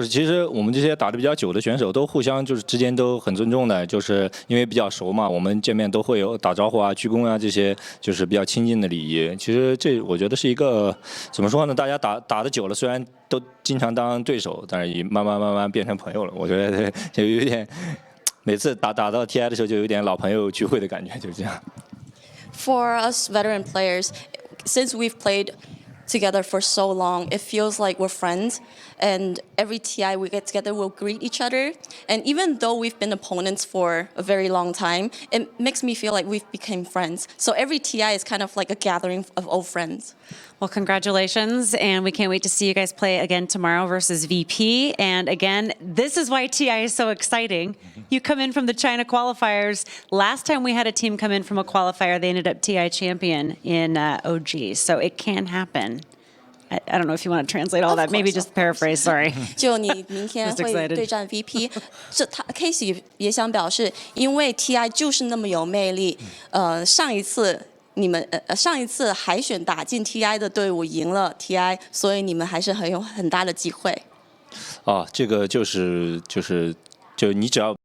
其实我们这些打得比较久的选手都互相就是之间都很尊重的，就是因为比较熟嘛，我们见面都会有打招呼啊、鞠躬啊这些，就是比较亲近的礼仪。其实这我觉得是一个怎么说呢？大家打得久了，虽然都经常当对手，但是也慢慢变成朋友了。我觉得就有点每次打到 TI 的时候，就有点老朋友聚会的感觉，就这样。For us veteran players, since we've played together for so long, it feels like we're friends. And every TI we get together, we'll greet each other. And even though we've been opponents for a very long time, it makes me feel like we've become friends. So every TI is kind of like a gathering of old friends. Well, congratulations, and we can't wait to see you guys play again tomorrow versus VP. And again, this is why TI is so exciting. You come in from the China qualifiers. Last time we had a team come in from a qualifier, they ended up TI champion in OG, so it can happen. I don't know if you want to translate all that. Maybe just paraphrase. Sorry. 就你明天会对战 VP， 他 Casey 也想表示，因为 TI 就是那么有魅力。上一次海选打进 TI 的队伍赢了 TI， 所以你们还是有很大的机会。这个就你只要